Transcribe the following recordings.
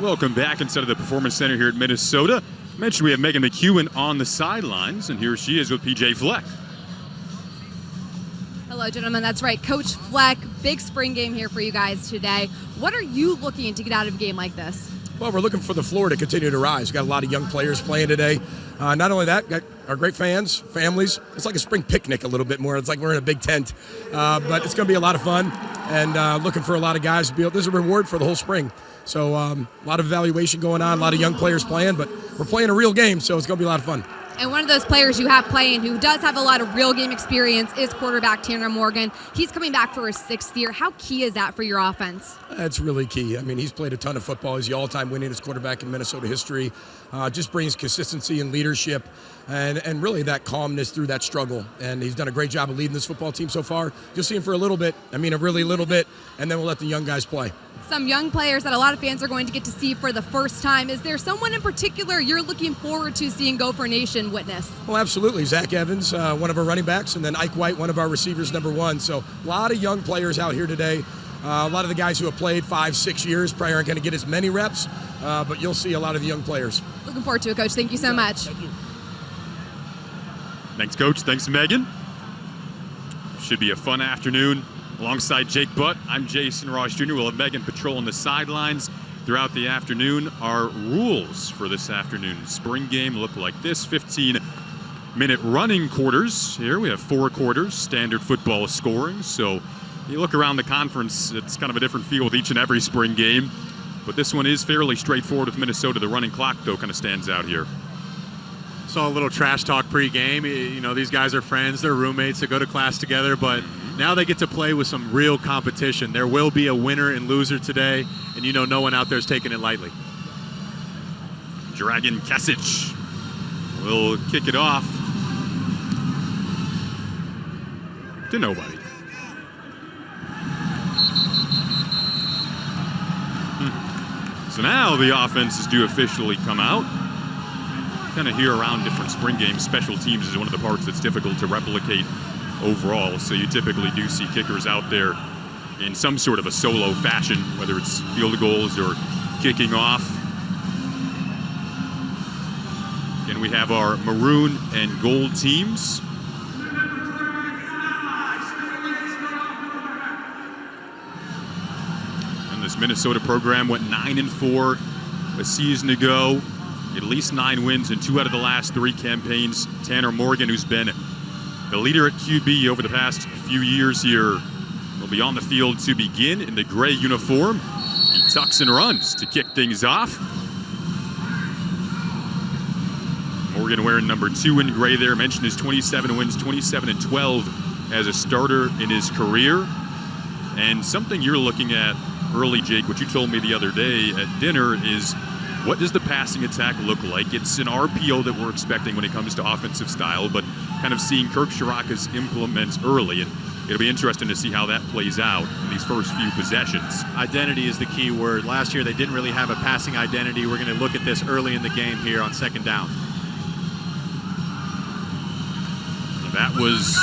Welcome back inside of the Performance Center here at Minnesota. I mentioned we have Megan McEwen on the sidelines, and here she is with PJ Fleck. Hello, gentlemen. That's right. Coach Fleck, big spring game here for you guys today. What are you looking to get out of a game like this? Well, we're looking for the floor to continue to rise. We've got a lot of young players playing today. Not only that, got our great fans, families. It's like a spring picnic a little bit more. It's like we're in a big tent. But it's going to be a lot of fun, and looking for a lot of guys to be able. This is a reward for the whole spring. So a lot of evaluation going on, a lot of young players playing, but we're playing a real game, so it's going to be a lot of fun. And one of those players you have playing who does have a lot of real game experience is quarterback Tanner Morgan. He's coming back for his 6th year. How key is that for your offense? That's really key. I mean, he's played a ton of football. He's the all-time winningest quarterback in Minnesota history. Just brings consistency and leadership and really that calmness through that struggle. And he's done a great job of leading this football team so far. You'll see him for a little bit. I mean, a really little bit, and then we'll let the young guys play. Some young players that a lot of fans are going to get to see for the first time. Is there someone in particular you're looking forward to seeing Gopher Nation witness? Well, absolutely. Zach Evans, one of our running backs, and then Ike White, one of our receivers, #1. So a lot of young players out here today. A lot of the guys who have played 5-6 years probably aren't going to get as many reps, but you'll see a lot of the young players. Looking forward to it, Coach. Thank you so much. Thank you. Thanks, Coach. Thanks, Megan. Should be a fun afternoon. Alongside Jake Butt, I'm Jason Ross Jr. We'll have Megan patrolling the sidelines throughout the afternoon. Our rules for this afternoon spring game look like this: 15-minute running quarters. Here we have 4 quarters, standard football scoring. So you look around the conference, it's kind of a different feel with each and every spring game. But this one is fairly straightforward with Minnesota. The running clock, though, kind of stands out here. Saw a little trash talk pregame. You know, these guys are friends, they're roommates, they go to class together, but now they get to play with some real competition. There will be a winner and loser today, and you know no one out there is taking it lightly. Dragan Kesic will kick it off to nobody. So now the offenses do officially come out. Kind of hear around different spring games, special teams is one of the parts that's difficult to replicate overall. So you typically do see kickers out there in some sort of a solo fashion, whether it's field goals or kicking off. Again, we have our maroon and gold teams. And this Minnesota program went 9-4 a season ago. At least 9 wins in 2 out of the last 3 campaigns. Tanner Morgan, who's been the leader at QB over the past few years here, will be on the field to begin in the gray uniform. He tucks and runs to kick things off. Morgan wearing number 2 in gray there. Mentioned his 27 wins, 27-12 as a starter in his career. And something you're looking at early, Jake, what you told me the other day at dinner is, what does the passing attack look like? It's an RPO that we're expecting when it comes to offensive style, but kind of seeing Kirk Ciarrocca's implements early, and it'll be interesting to see how that plays out in these first few possessions. Identity is the key word. Last year they didn't really have a passing identity. We're going to look at this early in the game here on 2nd down. That was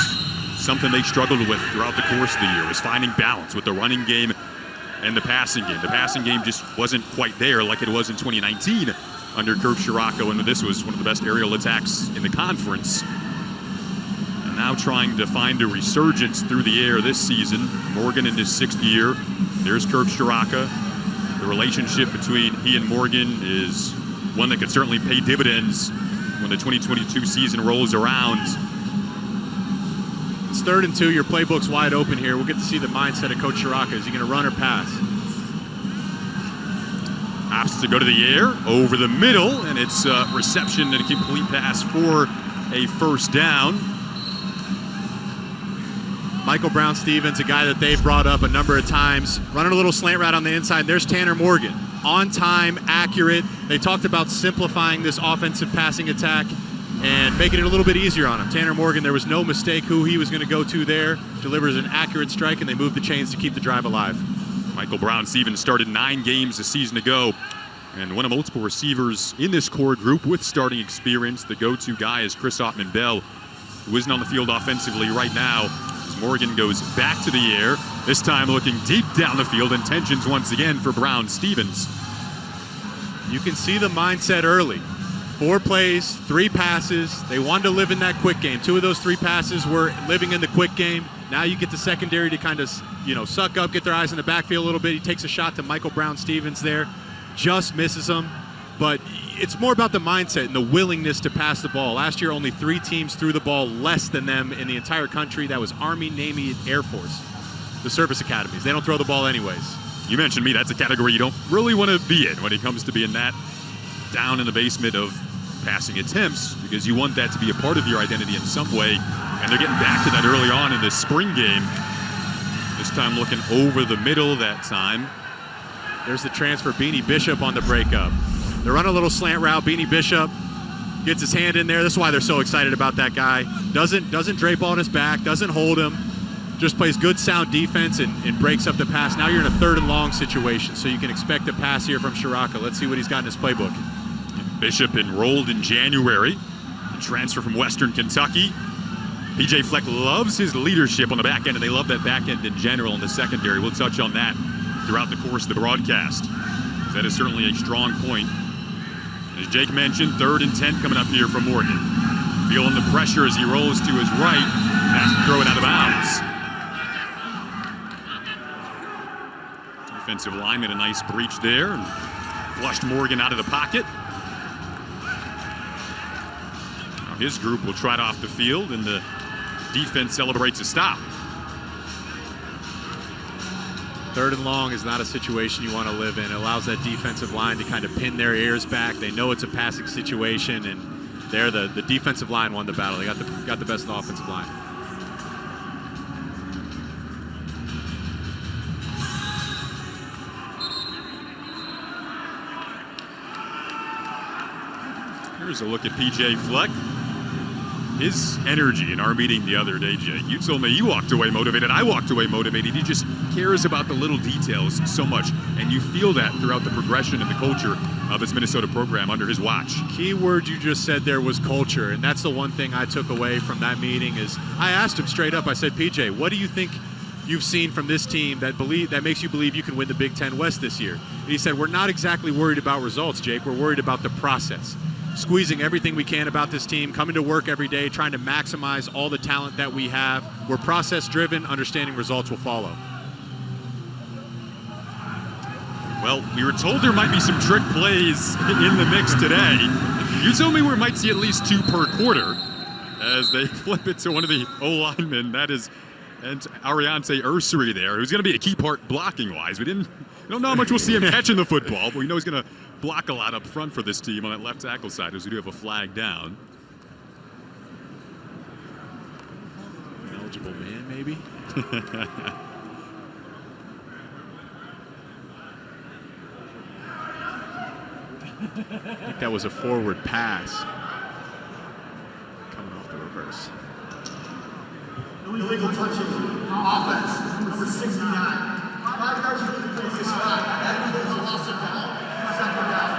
something they struggled with throughout the course of the year, was finding balance with the running game and the passing game. The passing game just wasn't quite there like it was in 2019 under Kirk Ciarrocca, and this was one of the best aerial attacks in the conference. And now trying to find a resurgence through the air this season. Morgan in his 6th year. There's Kirk Ciarrocca. The relationship between he and Morgan is one that could certainly pay dividends when the 2022 season rolls around. It's 3rd and 2. Your playbook's wide open here. We'll get to see the mindset of Coach Ciarrocca. Is he going to run or pass? Opts to go to the air, over the middle, and it's a reception and a complete pass for a 1st down. Michael Brown-Stevens, a guy that they've brought up a number of times, running a little slant route on the inside. There's Tanner Morgan. On time, accurate. They talked about simplifying this offensive passing attack and making it a little bit easier on him. Tanner Morgan, there was no mistake who he was going to go to there. Delivers an accurate strike, and they move the chains to keep the drive alive. Michael Brown-Stevens started 9 games a season ago, and one of multiple receivers in this core group with starting experience. The go-to guy is Chris Ottman-Bell, who isn't on the field offensively right now, as Morgan goes back to the air, this time looking deep down the field. Intentions once again for Brown-Stevens. You can see the mindset early. 4 plays, 3 passes. They wanted to live in that quick game. 2 of those 3 passes were living in the quick game. Now you get the secondary to kind of, suck up, get their eyes in the backfield a little bit. He takes a shot to Michael Brown-Stevens there. Just misses him. But it's more about the mindset and the willingness to pass the ball. Last year, only 3 teams threw the ball less than them in the entire country. That was Army, Navy, and Air Force, the service academies. They don't throw the ball anyways. You mentioned me. That's a category you don't really want to be in when it comes to being that down in the basement of passing attempts, because you want that to be a part of your identity in some way. And they're getting back to that early on in this spring game. This time looking over the middle that time. There's the transfer, Beanie Bishop on the breakup. They run a little slant route. Beanie Bishop gets his hand in there. That's why they're so excited about that guy. Doesn't drape on his back, doesn't hold him. Just plays good, sound defense and breaks up the pass. Now you're in a 3rd and long situation, so you can expect a pass here from Shiraka. Let's see what he's got in his playbook. Bishop enrolled in January. A transfer from Western Kentucky. P.J. Fleck loves his leadership on the back end, and they love that back end in general in the secondary. We'll touch on that throughout the course of the broadcast. That is certainly a strong point. As Jake mentioned, 3rd and 10 coming up here from Morgan. Feeling the pressure as he rolls to his right. Has to throw it out of bounds. Defensive lineman, a nice breach there. And flushed Morgan out of the pocket. Now his group will trot off the field, and the defense celebrates a stop. 3rd and long is not a situation you want to live in. It allows that defensive line to kind of pin their ears back. They know it's a passing situation, and there the defensive line won the battle. They got the best offensive line. Here's a look at P.J. Fleck. His energy in our meeting the other day, Jay. You told me you walked away motivated. I walked away motivated. He just cares about the little details so much, and you feel that throughout the progression and the culture of his Minnesota program under his watch. Key word you just said there was culture, and that's the one thing I took away from that meeting. Is I asked him straight up. I said, PJ, what do you think you've seen from this team that makes you believe you can win the Big Ten West this year? And he said, we're not exactly worried about results, Jake. We're worried about the process. Squeezing everything we can about this team, coming to work every day, trying to maximize all the talent that we have. We're process-driven, understanding results will follow. Well, we were told there might be some trick plays in the mix today. You told me we might see at least 2 per quarter as they flip it to one of the O-linemen. That is Ariante Ursary there, who's going to be a key part blocking-wise. We don't know how much we'll see him catching the football, but we know he's going to block a lot up front for this team on that left tackle side, as we do have a flag down. Eligible man, maybe? I think that was a forward pass. Coming off the reverse. Illegal touching offense, number 69. 5 yards from the previous spot. That includes a loss of ball. Second down.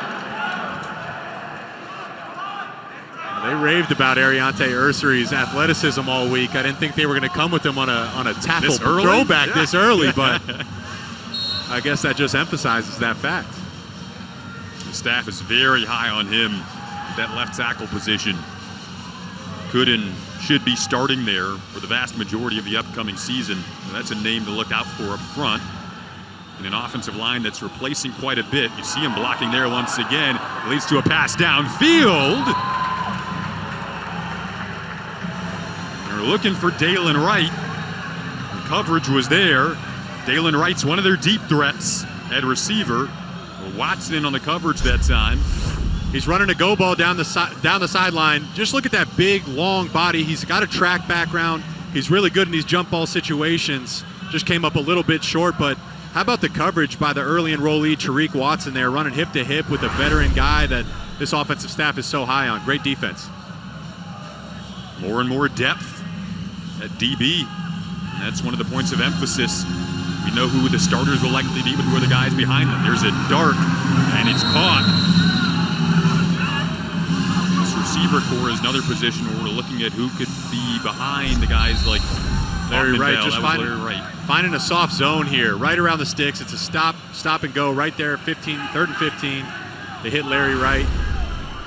They raved about Ariante Ursary's athleticism all week. I didn't think they were going to come with him on a tackle throwback this early, but I guess that just emphasizes that fact. The staff is very high on him, that left tackle position. Could and should be starting there for the vast majority of the upcoming season. And that's a name to look out for up front. In an offensive line that's replacing quite a bit. You see him blocking there once again. It leads to a pass downfield. They're looking for Dalen Wright. The coverage was there. Dalen Wright's one of their deep threats at receiver. Watson in on the coverage that time. He's running a go ball down the sideline. Just look at that big, long body. He's got a track background. He's really good in these jump ball situations. Just came up a little bit short, but how about the coverage by the early enrollee, Tariq Watson there, running hip to hip with a veteran guy that this offensive staff is so high on. Great defense. More and more depth at DB. And that's one of the points of emphasis. We know who the starters will likely be, but who are the guys behind them. There's a dart, and it's caught. This receiver core is another position where we're looking at who could be behind the guys like Larry Wright. Just finding a soft zone here, right around the sticks. It's a stop and go right there, 3rd and 15. They hit Larry Wright,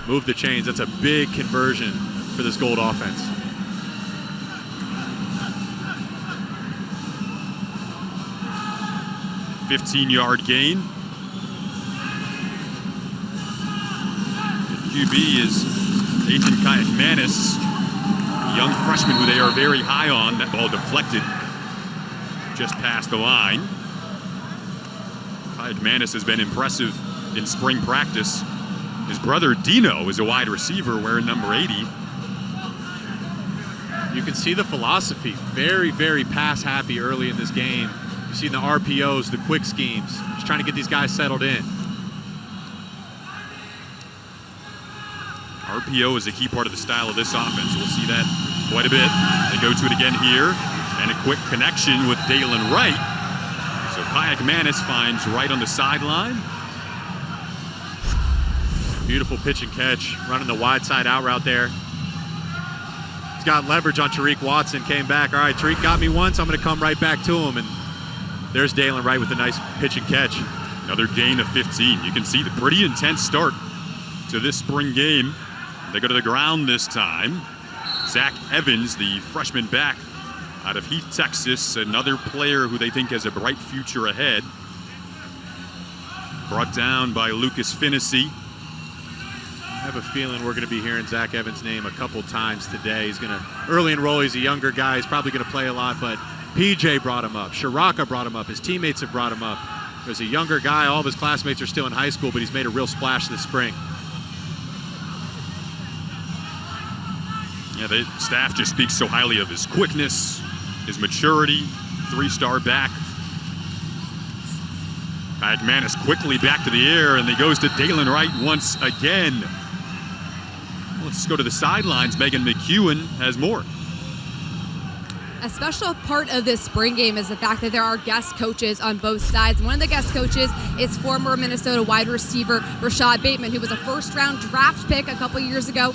move the chains. That's a big conversion for this Gold offense. A 15-yard gain. The QB is Ethan Kayakmanis, a young freshman who they are very high on. That ball deflected just past the line. Kayakmanis has been impressive in spring practice. His brother Dino is a wide receiver wearing number 80. You can see the philosophy. Very, very pass happy early in this game. You've seen the RPOs, the quick schemes. Just trying to get these guys settled in. RPO is a key part of the style of this offense. We'll see that quite a bit. They go to it again here, and a quick connection with Dalen Wright. So Kayakmanis finds Wright on the sideline. Beautiful pitch and catch, running the wide side out route there. He's got leverage on Tariq Watson, came back. All right, Tariq got me once, I'm going to come right back to him. And there's Dalen Wright with a nice pitch and catch. Another gain of 15. You can see the pretty intense start to this spring game. They go to the ground this time. Zach Evans, the freshman back out of Heath, Texas, another player who they think has a bright future ahead. Brought down by Lucas Finnessy. I have a feeling we're going to be hearing Zach Evans' name a couple times today. He's going to early enroll. He's a younger guy. He's probably going to play a lot, but PJ brought him up. Shiraka brought him up. His teammates have brought him up. There's a younger guy. All of his classmates are still in high school, but he's made a real splash this spring. Yeah, the staff just speaks so highly of his quickness, his maturity, three-star back. Kayakmanis quickly back to the air, and he goes to Dalen Wright once again. Let's go to the sidelines. Megan McEwen has more. A special part of this spring game is the fact that there are guest coaches on both sides. One of the guest coaches is former Minnesota wide receiver Rashad Bateman, who was a first-round draft pick a couple years ago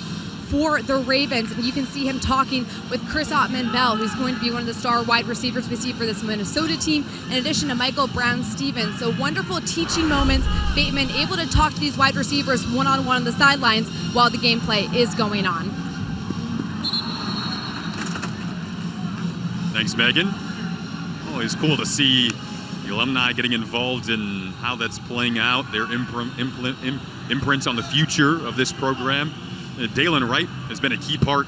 for the Ravens. And you can see him talking with Chris Ottman-Bell, who's going to be one of the star wide receivers we see for this Minnesota team, in addition to Michael Brown-Stevens. So wonderful teaching moments. Bateman able to talk to these wide receivers one-on-one on the sidelines while the gameplay is going on. Thanks, Megan. Always cool to see the alumni getting involved in how that's playing out, their imprints on the future of this program. Dalen Wright has been a key part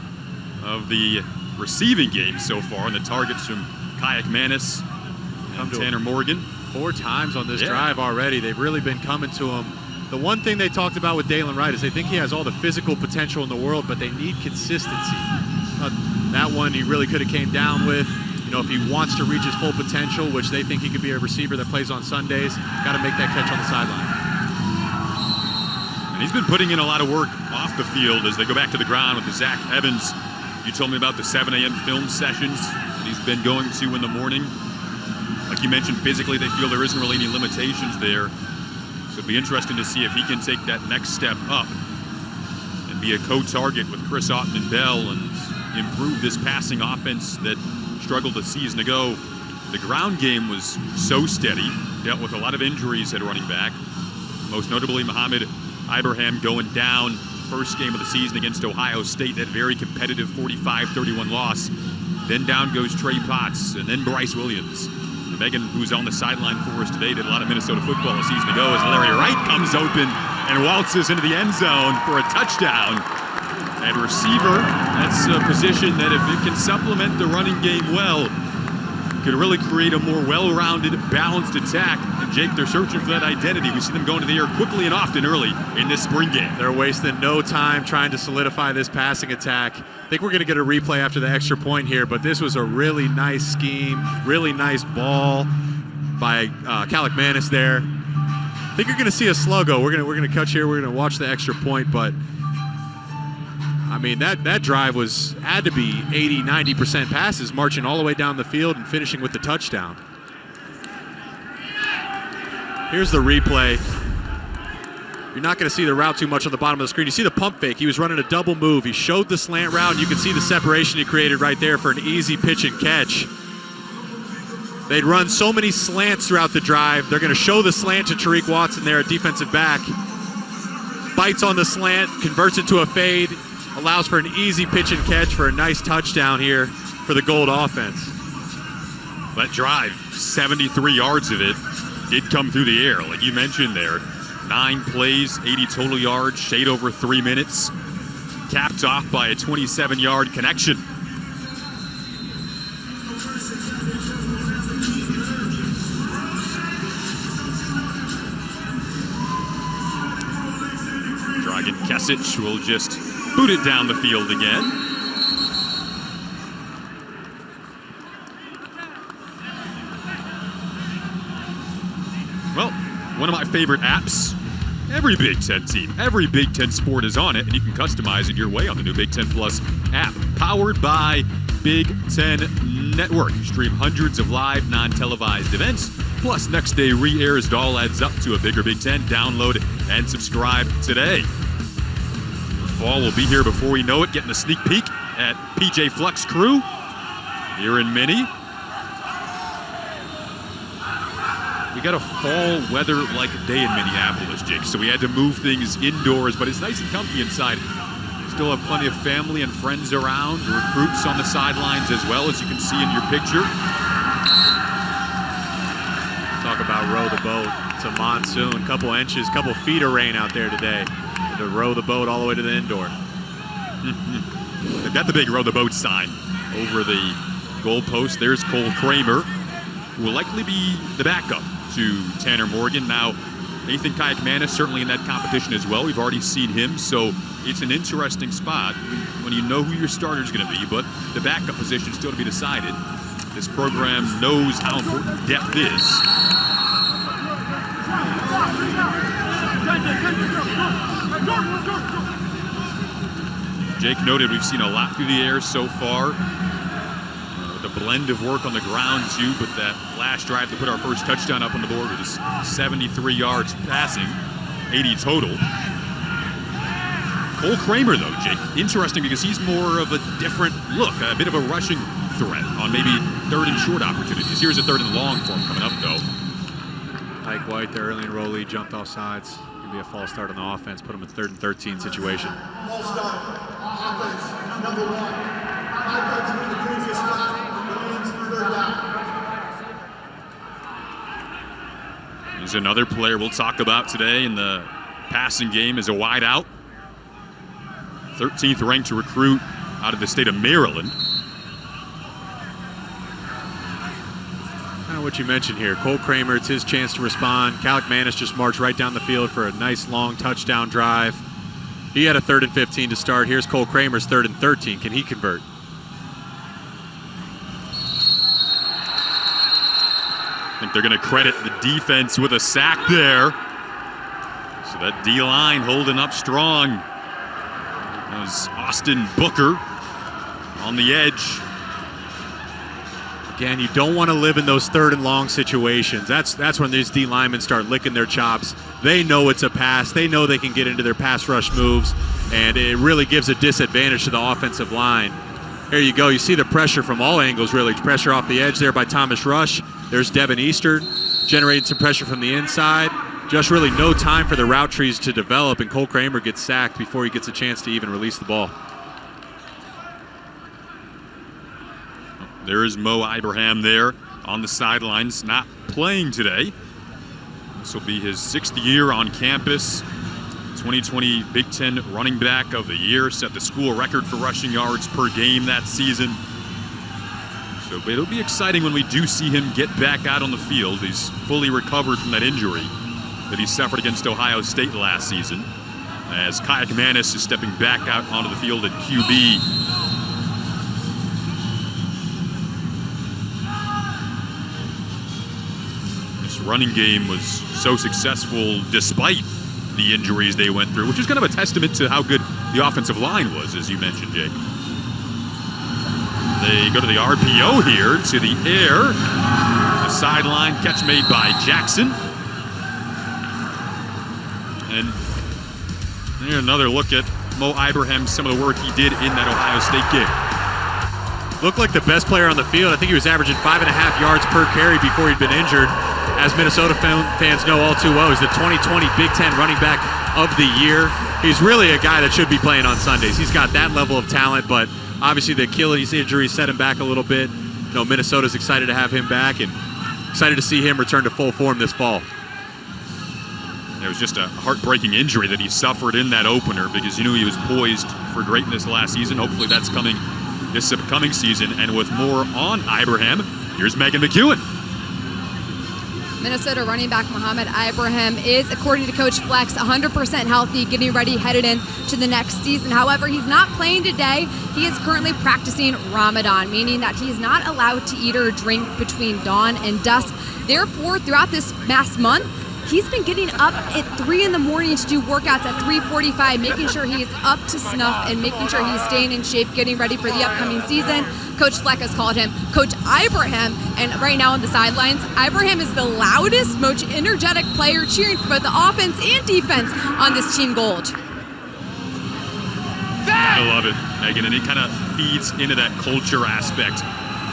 of the receiving game so far, and the targets from Kayakmanis and Tanner Morgan. 4 times on this drive already. They've really been coming to him. The one thing they talked about with Dalen Wright is they think he has all the physical potential in the world, but they need consistency. That one he really could have came down with. You know, if he wants to reach his full potential, which they think he could be a receiver that plays on Sundays, got to make that catch on the sideline. And he's been putting in a lot of work off the field as they go back to the ground with the Zach Evans. You told me about the 7 a.m. film sessions that he's been going to in the morning. Like you mentioned, physically they feel there isn't really any limitations there. So it'll be interesting to see if he can take that next step up and be a co-target with Chris Ottman-Bell and improve this passing offense that struggled a season ago. The ground game was so steady, dealt with a lot of injuries at running back. Most notably, Ibrahim going down first game of the season against Ohio State, that very competitive 45-31 loss. Then down goes Trey Potts, and then Bryce Williams. And Megan, who's on the sideline for us today, did a lot of Minnesota football a season ago, as Larry Wright comes open and waltzes into the end zone for a touchdown. At receiver, that's a position that if it can supplement the running game well, could really create a more well-rounded, balanced attack. And Jake, they're searching for that identity. We see them going to the air quickly and often early in this spring game. They're wasting no time trying to solidify this passing attack. I think we're going to get a replay after the extra point here, but this was a really nice scheme, really nice ball by Kayakmanis there. I think you're going to see a sluggo. We're going to cut here. We're going to watch the extra point, but I mean, that drive had to be 80-90% passes, marching all the way down the field and finishing with the touchdown. Here's the replay. You're not going to see the route too much on the bottom of the screen. You see the pump fake. He was running a double move. He showed the slant route, and you can see the separation he created right there for an easy pitch and catch. They'd run so many slants throughout the drive. They're going to show the slant to Tariq Watson there at defensive back. bites on the slant, converts it to a fade, allows for an easy pitch and catch for a nice touchdown here for the Gold offense. That drive, 73 yards of it, did come through the air, like you mentioned there. 9 plays, 80 total yards, shade over 3 minutes, capped off by a 27-yard connection. Dragan Kesic will just boot it down the field again. Well, one of my favorite apps. Every Big Ten team, every Big Ten sport is on it, and you can customize it your way on the new Big Ten Plus app, powered by Big Ten Network. Stream hundreds of live, non-televised events, plus next day re-airs. It all adds up to a bigger Big Ten. Download and subscribe today. Fall will be here before we know it, getting a sneak peek at PJ Fleck's crew here in Minnie. We got a fall weather-like day in Minneapolis, Jake, so we had to move things indoors, but it's nice and comfy inside. Still have plenty of family and friends around, recruits on the sidelines as well, as you can see in your picture. Talk about row the boat. It's a monsoon, couple inches, couple feet of rain out there today to row the boat all the way to the indoor. They've got the big row the boat sign over the goalpost. There's Cole Kramer, who will likely be the backup to Tanner Morgan. Now, Nathan Kayakmanis certainly in that competition as well. We've already seen him, so it's an interesting spot when you know who your starter is going to be, but the backup position still to be decided. This program knows how important depth is. Jake noted we've seen a lot through the air so far. With a blend of work on the ground too, but that last drive to put our first touchdown up on the board was 73 yards passing, 80 total. Cole Kramer though, Jake, interesting because he's more of a different look, a bit of a rushing threat on maybe third and short opportunities. Here's a third and long for him coming up though. Mike White, the early enrollee, jumped off sides. Gonna be a false start on the offense, put him in 3rd and 13 situation. False start. Offense, number 1. 5 yards from the previous spot. Remains 3rd down. There's another player we'll talk about today in the passing game as a wide out. 13th ranked recruit out of the state of Maryland. Kind of what you mentioned here. Cole Kramer, it's his chance to respond. Kayakmanis just marched right down the field for a nice long touchdown drive. He had a 3rd and 15 to start. Here's Cole Kramer's 3rd and 13. Can he convert? I think they're going to credit the defense with a sack there. So that D-line holding up strong. That was Austin Booker on the edge. Again, you don't want to live in those 3rd and long situations. That's when these D linemen start licking their chops. They know it's a pass. They know they can get into their pass rush moves, and it really gives a disadvantage to the offensive line. There you go. You see the pressure from all angles, really. Pressure off the edge there by Thomas Rush. There's Devin Easter generating some pressure from the inside. Just really no time for the route trees to develop, and Cole Kramer gets sacked before he gets a chance to even release the ball. There is Moe Abraham there on the sidelines, not playing today. This will be his 6th year on campus. 2020 Big Ten running back of the year, set the school record for rushing yards per game that season. So it'll be exciting when we do see him get back out on the field. He's fully recovered from that injury that he suffered against Ohio State last season, as Kayakmanis is stepping back out onto the field at QB. Running game was so successful despite the injuries they went through, which is kind of a testament to how good the offensive line was, as you mentioned, Jake. They go to the RPO here to the air. The sideline catch made by Jackson. And here another look at Moe Abraham, some of the work he did in that Ohio State game. Looked like the best player on the field. I think he was averaging 5.5 yards per carry before he'd been injured. as Minnesota fans know all too well, he's the 2020 Big Ten running back of the year. He's really a guy that should be playing on Sundays. He's got that level of talent, but obviously the Achilles injury set him back a little bit. Minnesota's excited to have him back and excited to see him return to full form this fall. It was just a heartbreaking injury that he suffered in that opener because you knew he was poised for greatness last season. Hopefully that's coming this upcoming season. And with more on Ibrahim, here's Megan McEwen. Minnesota running back Moe Abraham is, according to Coach Flex, 100% healthy, getting ready, headed into the next season. However, he's not playing today. He is currently practicing Ramadan, meaning that he is not allowed to eat or drink between dawn and dusk. Therefore, throughout this past month, he's been getting up at 3 in the morning to do workouts at 3:45, making sure he is up to snuff and making sure he's staying in shape, getting ready for the upcoming season. Coach Fleck has called him Coach Ibrahim, and right now on the sidelines, Ibrahim is the loudest, most energetic player, cheering for both the offense and defense on this team gold. I love it, Megan, and it kind of feeds into that culture aspect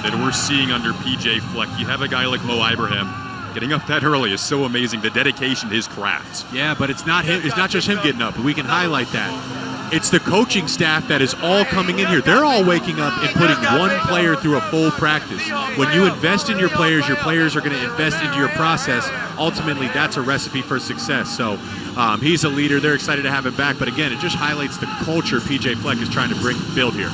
that we're seeing under PJ Fleck. You have a guy like Moe Abraham. Getting up that early is so amazing, the dedication to his craft. Yeah, but it's not him. It's not just him getting up. We can highlight that. It's the coaching staff that is all coming in here. They're all waking up and putting one player through a full practice. When you invest in your players are going to invest into your process. Ultimately, that's a recipe for success. So he's a leader. They're excited to have him back. But again, it just highlights the culture PJ Fleck is trying to build here.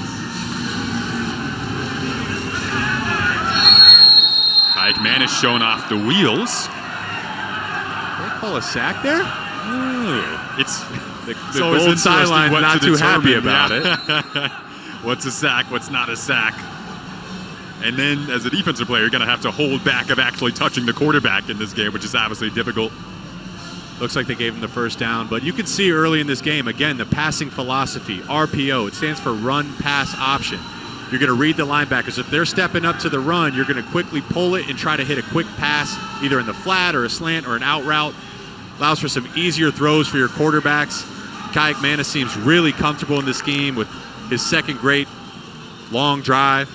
Man is showing off the wheels. Did they call a sack there? It's the gold sideline not too happy about it. What's a sack? What's not a sack? And then as a defensive player, you're going to have to hold back of actually touching the quarterback in this game, which is obviously difficult. Looks like they gave him the first down, but you can see early in this game, again, the passing philosophy, RPO. It stands for run, pass, option. You're going to read the linebackers. If they're stepping up to the run, you're going to quickly pull it and try to hit a quick pass, either in the flat or a slant or an out route. Allows for some easier throws for your quarterbacks. Kayak Manis seems really comfortable in this scheme with his second great long drive.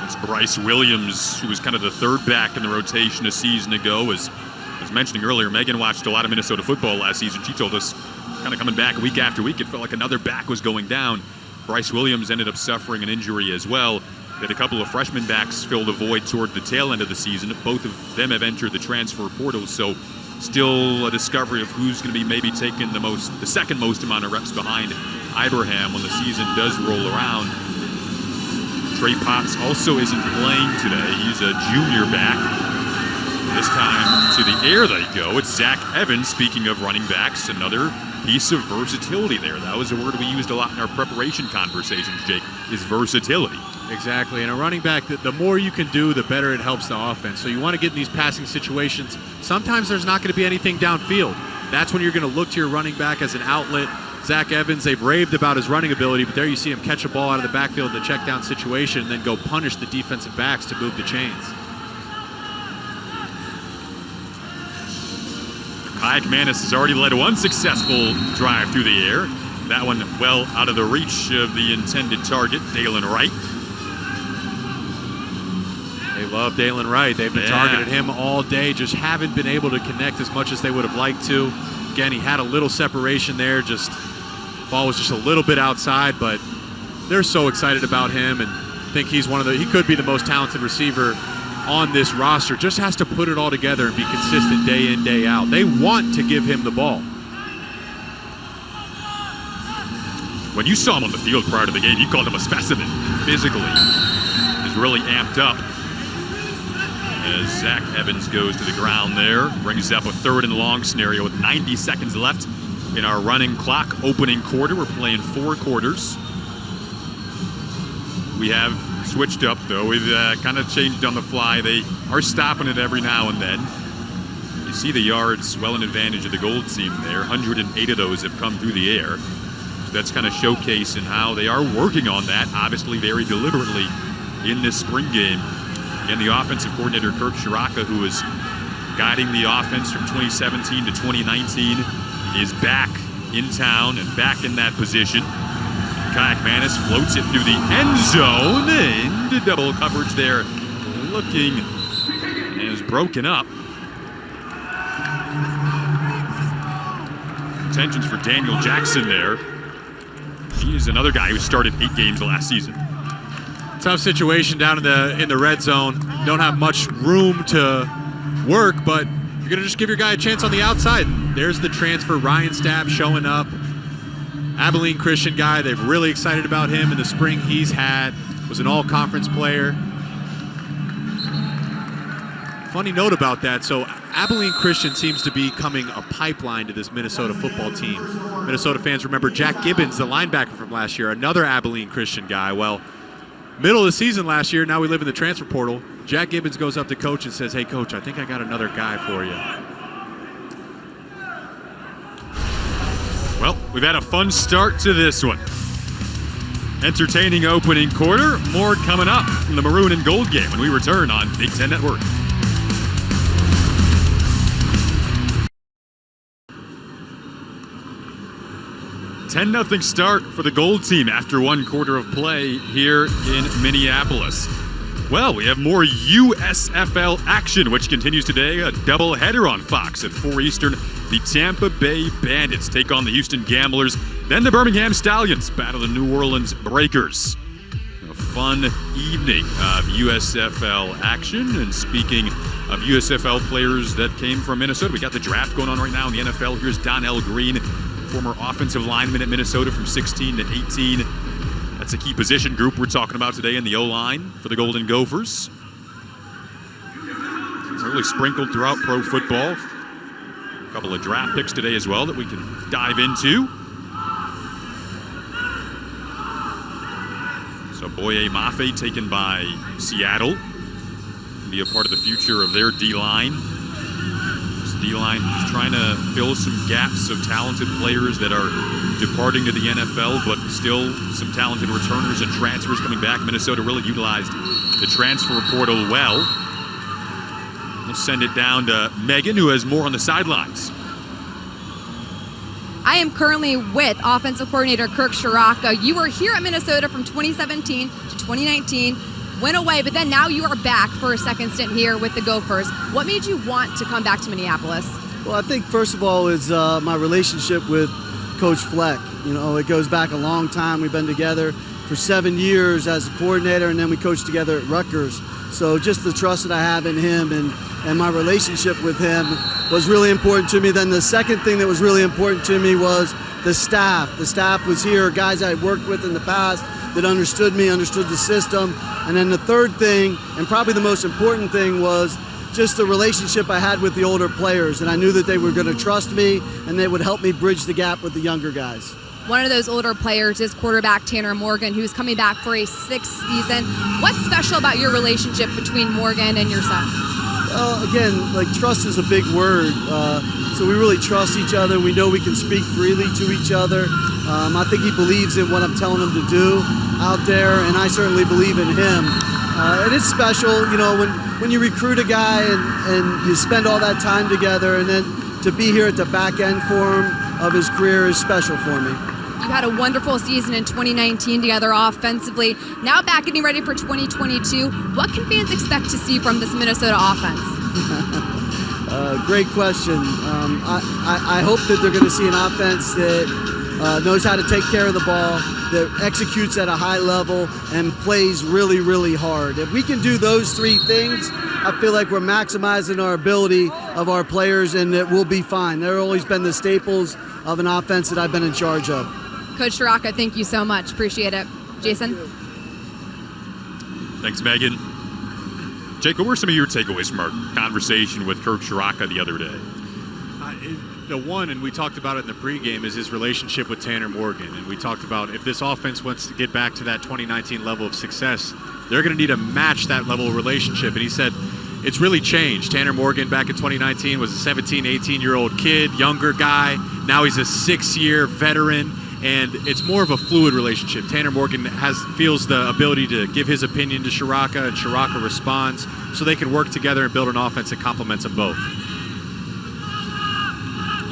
It's Bryce Williams, who was kind of the third back in the rotation a season ago. As I was mentioning earlier, Megan watched a lot of Minnesota football last season. She told us, kind of coming back week after week, it felt like another back was going down. Bryce Williams ended up suffering an injury as well. They had a couple of freshman backs fill the void toward the tail end of the season. Both of them have entered the transfer portal, so still a discovery of who's going to be maybe taking the second most amount of reps behind Ibrahim when the season does roll around. Trey Potts also isn't playing today. He's a junior back. This time to the air they go. It's Zach Evans, speaking of running backs, another piece of versatility there. That was a word we used a lot in our preparation conversations, Jake, is versatility. Exactly, and a running back, the more you can do, the better it helps the offense. So you want to get in these passing situations. Sometimes there's not going to be anything downfield. That's when you're going to look to your running back as an outlet. Zach Evans, they've raved about his running ability, but there you see him catch a ball out of the backfield in the check down situation and then go punish the defensive backs to move the chains. Kayak Manis has already led one successful drive through the air. That one well out of the reach of the intended target, Dalen Wright. They love Dalen Wright. They've been targeting him all day, just haven't been able to connect as much as they would have liked to. Again, he had a little separation there, ball was just a little bit outside, but they're so excited about him and think he could be the most talented receiver on this roster. Just has to put it all together and be consistent day in, day out. They want to give him the ball. When you saw him on the field prior to the game, you called him a specimen. Physically, he's really amped up. As Zach Evans goes to the ground there, brings up a 3rd and long scenario with 90 seconds left in our running clock. Opening quarter, we're playing 4 quarters. We have switched up, though. We've kind of changed on the fly. They are stopping it every now and then. You see the yards well in advantage of the gold team there. 108 of those have come through the air. So that's kind of showcasing how they are working on that, obviously very deliberately in this spring game. And the offensive coordinator, Kirk Shiraka, who was guiding the offense from 2017 to 2019, is back in town and back in that position. Kayak Manis floats it through the end zone. Into double coverage there. Looking and is broken up. Intentions for Daniel Jackson there. He is another guy who started 8 games last season. Tough situation down in the red zone. Don't have much room to work, but you're going to just give your guy a chance on the outside. There's the transfer, Ryan Stapp showing up. Abilene Christian guy. They're really excited about him in the spring he's had. Was an all-conference player. Funny note about that. So Abilene Christian seems to be becoming a pipeline to this Minnesota football team. Minnesota fans remember Jack Gibbons, the linebacker from last year, another Abilene Christian guy. Well, middle of the season last year, now we live in the transfer portal. Jack Gibbons goes up to coach and says, "Hey, coach, I think I got another guy for you." Well, we've had a fun start to this one. Entertaining opening quarter. More coming up from the Maroon and Gold game when we return on Big Ten Network. $10-0 start for the Gold team after 1 quarter of play here in Minneapolis. Well, we have more USFL action, which continues today. A doubleheader on Fox at 4 Eastern. The Tampa Bay Bandits take on the Houston Gamblers. Then the Birmingham Stallions battle the New Orleans Breakers. A fun evening of USFL action. And speaking of USFL players that came from Minnesota, we got the draft going on right now in the NFL. Here's Donnell Green, former offensive lineman at Minnesota from 16 to 18. That's a key position group we're talking about today in the O-line for the Golden Gophers. Really sprinkled throughout pro football. A couple of draft picks today as well that we can dive into. So Boye Mafe taken by Seattle. Be a part of the future of their D-line. D-line is trying to fill some gaps of talented players that are departing to the NFL, but still some talented returners and transfers coming back. Minnesota really utilized the transfer portal well. We'll send it down to Megan, who has more on the sidelines. I am currently with offensive coordinator Kirk Ciarrocca. You were here at Minnesota from 2017 to 2019. Went away, but then now you are back for a second stint here with the Gophers. What made you want to come back to Minneapolis? Well, I think first of all is my relationship with Coach Fleck. You know, it goes back a long time. We've been together for 7 years as a coordinator, and then we coached together at Rutgers. So just the trust that I have in him and my relationship with him was really important to me. Then the second thing that was really important to me was the staff. The staff was here, guys I had worked with in the past that understood me, understood the system. And then the third thing, and probably the most important thing, was just the relationship I had with the older players. And I knew that they were going to trust me and they would help me bridge the gap with the younger guys. One of those older players is quarterback Tanner Morgan, who's coming back for a 6th season. What's special about your relationship between Morgan and your son? Well, again, like trust is a big word. So we really trust each other. We know we can speak freely to each other. I think he believes in what I'm telling him to do out there, and I certainly believe in him. And it's special, you know, when you recruit a guy and you spend all that time together, and then to be here at the back end for him of his career is special for me. You had a wonderful season in 2019 together offensively. Now back getting ready for 2022. What can fans expect to see from this Minnesota offense? Great question. I hope that they're going to see an offense that knows how to take care of the ball, that executes at a high level, and plays really, really hard. If we can do those 3 things, I feel like we're maximizing our ability of our players, and that we'll be fine. They've always been the staples of an offense that I've been in charge of. Coach Ciarrocca, thank you so much. Appreciate it. Jason? Thanks, Megan. Jake, what were some of your takeaways from our conversation with Kirk Ciarrocca the other day? The one, and we talked about it in the pregame, is his relationship with Tanner Morgan. And we talked about if this offense wants to get back to that 2019 level of success, they're going to need to match that level of relationship. And he said it's really changed. Tanner Morgan back in 2019 was a 17, 18-year-old kid, younger guy. Now he's a 6-year veteran. And it's more of a fluid relationship. Tanner Morgan feels the ability to give his opinion to Ciarrocca, and Ciarrocca responds, so they can work together and build an offense that complements them both.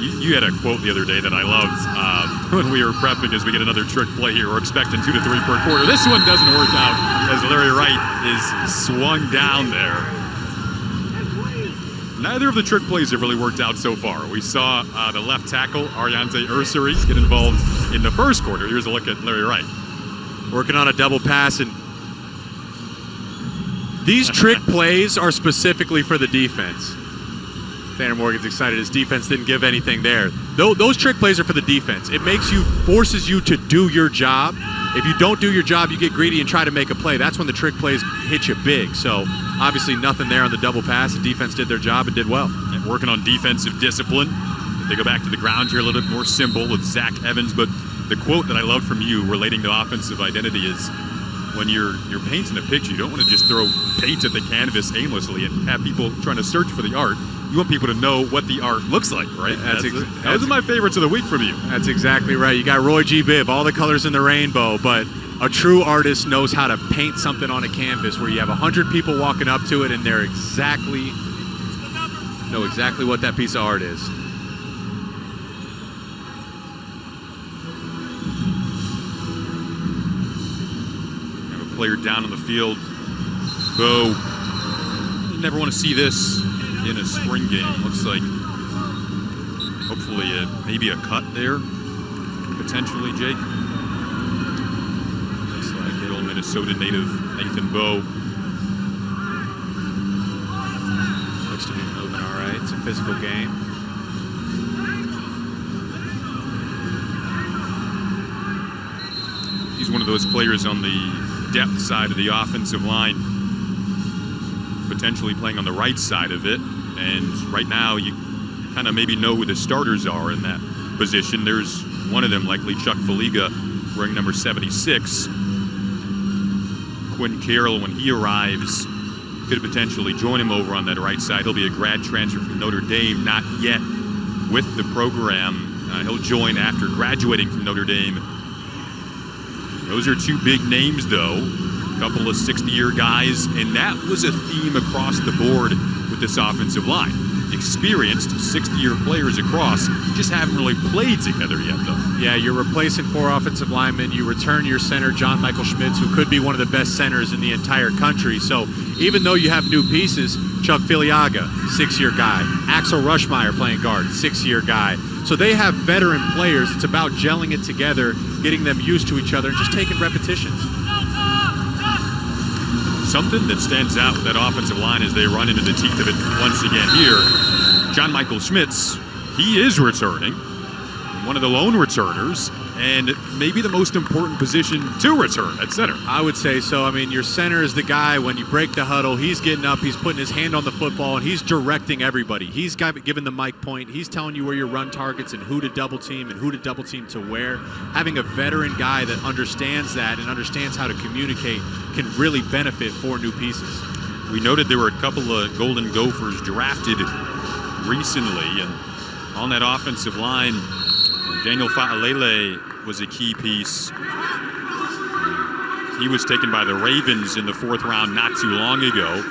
You had a quote the other day that I loved when we were prepping as we get another trick play here. We're expecting 2 to 3 per quarter. This one doesn't work out as Larry Wright is swung down there. Neither of the trick plays have really worked out so far. We saw the left tackle, Ariante Ursary, get involved in the first quarter. Here's a look at Larry Wright. Working on a double pass, and these trick plays are specifically for the defense. Tanner Morgan's excited. His defense didn't give anything there. Those trick plays are for the defense. It forces you to do your job. If you don't do your job, you get greedy and try to make a play. That's when the trick plays hit you big. So obviously nothing there on the double pass. The defense did their job and did well. And working on defensive discipline. They go back to the ground here a little bit more simple with Zach Evans. But the quote that I loved from you relating to offensive identity is, when you're painting a picture, you don't want to just throw paint at the canvas aimlessly and have people trying to search for the art. You want people to know what the art looks like, right? Those are my favorites of the week from you. That's exactly right. You got Roy G. Biv, all the colors in the rainbow, but a true artist knows how to paint something on a canvas where you have 100 people walking up to it and they're know exactly what that piece of art is. Player down on the field. Bo, you never want to see this in a spring game. Looks like hopefully maybe a cut there, potentially, Jake. Looks like the old Minnesota native Nathan Bo. Looks to be moving all right. It's a physical game. He's one of those players on the depth side of the offensive line, potentially playing on the right side of it. And right now you kind of maybe know who the starters are in that position. There's one of them, likely Chuck Faliga, wearing number 76. Quinn Carroll, when he arrives, could potentially join him over on that right side. He'll be a grad transfer from Notre Dame, not yet with the program. He'll join after graduating from Notre Dame. Those are 2 big names, though. A couple of 60-year guys, and that was a theme across the board with this offensive line. Experienced 60-year players across, just haven't really played together yet, though. Yeah, you're replacing 4 offensive linemen. You return your center, John Michael Schmitz, who could be one of the best centers in the entire country. So even though you have new pieces, Chuck Filiaga, 6-year guy. Axel Rushmeyer playing guard, 6-year guy. So they have veteran players. It's about gelling it together, getting them used to each other, and just taking repetitions. Something that stands out with that offensive line as they run into the teeth of it once again here. John Michael Schmitz, he is returning, one of the lone returners, and maybe the most important position to return at center. I would say so. I mean, your center is the guy, when you break the huddle, he's getting up, he's putting his hand on the football, and he's directing everybody. He's giving the mic point. He's telling you where your run targets and who to double team and who to double team to where. Having a veteran guy that understands that and understands how to communicate can really benefit 4 new pieces. We noted there were a couple of Golden Gophers drafted recently, and on that offensive line, Daniel Fa'alele was a key piece. He was taken by the Ravens in the 4th round not too long ago.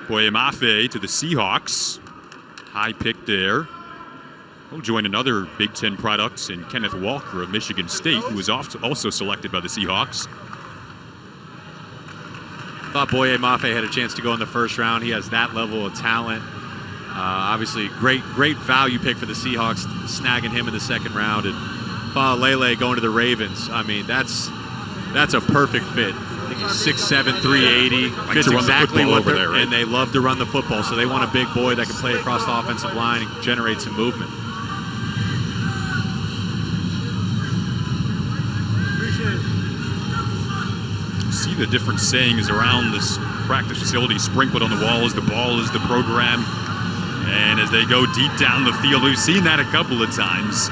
Boye Mafe to the Seahawks. High pick there. He'll join another Big Ten product in Kenneth Walker of Michigan State, who was also selected by the Seahawks. Thought Boye Mafe had a chance to go in the 1st round. He has that level of talent. Obviously, great value pick for the Seahawks, snagging him in the 2nd round. And Fa'alele going to the Ravens. I mean, that's a perfect fit. I think he's 6'7", 380. Fits exactly what they're there, right? And they love to run the football, so they want a big boy that can play across the offensive line and generate some movement. See the different sayings around this practice facility sprinkled on the walls. The ball is the program. And as they go deep down the field, we've seen that a couple of times.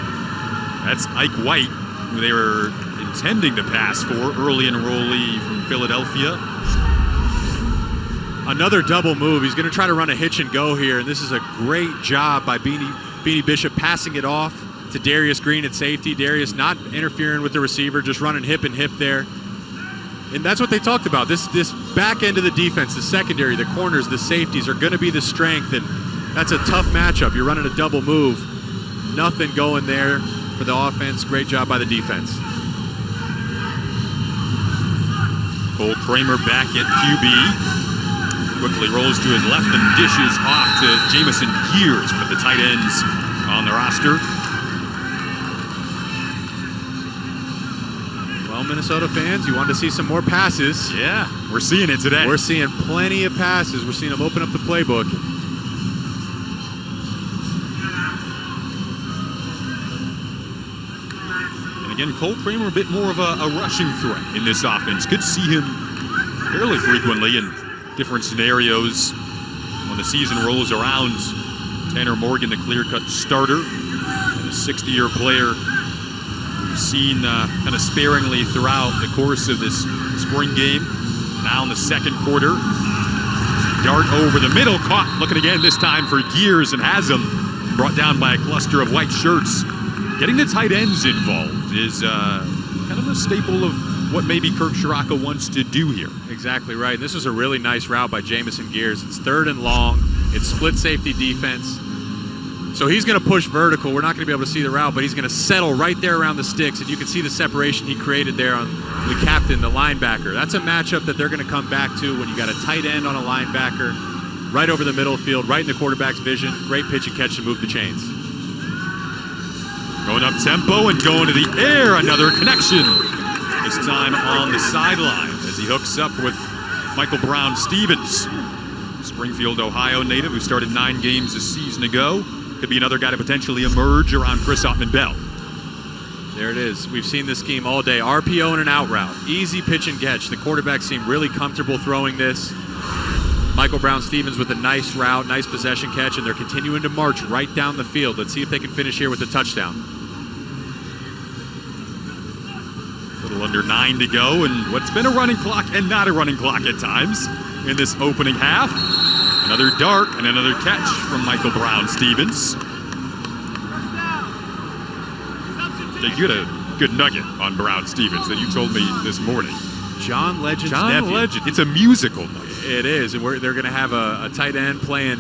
That's Ike White, who they were intending to pass for, early enrollee from Philadelphia. Another double move. He's going to try to run a hitch and go here, and this is a great job by Beanie Bishop passing it off to Darius Green at safety. Darius not interfering with the receiver, just running hip and hip there. And that's what they talked about. This back end of the defense, the secondary, the corners, the safeties are going to be the strength, and that's a tough matchup. You're running a double move. nothing going there for the offense. Great job by the defense. Cole Kramer back at QB. Quickly rolls to his left and dishes off to Jamison Gears, with the tight ends on the roster. Well, Minnesota fans, you want to see some more passes. Yeah, we're seeing it today. We're seeing plenty of passes. We're seeing them open up the playbook. And again, Cole Kramer a bit more of a rushing threat in this offense. Could see him fairly frequently in different scenarios. When the season rolls around, Tanner Morgan, the clear-cut starter, and a 60-year player we've seen kind of sparingly throughout the course of this spring game. Now in the second quarter, dart over the middle, caught, looking again this time for Gears, and has him brought down by a cluster of white shirts. Getting the tight ends involved is kind of a staple of what maybe Kirk Ciarrocca wants to do here. Exactly right. This was a really nice route by Jamison Gears. It's 3rd and long. It's split safety defense. So he's going to push vertical. We're not going to be able to see the route, but he's going to settle right there around the sticks, and you can see the separation he created there on the captain, the linebacker. That's a matchup that they're going to come back to when you got a tight end on a linebacker right over the middle of the field, right in the quarterback's vision. Great pitch and catch to move the chains. Going up tempo and going to the air. Another connection. This time on the sideline as he hooks up with Michael Brown-Stevens. Springfield, Ohio native who started 9 games a season ago. Could be another guy to potentially emerge around Chris Ottman-Bell. There it is. We've seen this scheme all day. RPO and an out route. Easy pitch and catch. The quarterbacks seem really comfortable throwing this. Michael Brown-Stevens with a nice route, nice possession catch, and they're continuing to march right down the field. Let's see if they can finish here with a touchdown. A little under 9 to go, and what's been a running clock and not a running clock at times in this opening half. Another dart and another catch from Michael Brown-Stevens. You had a good nugget on Brown-Stevens that you told me this morning. John Legend's nephew. Legend. It's a musical nugget. It is, and they're going to have a tight end playing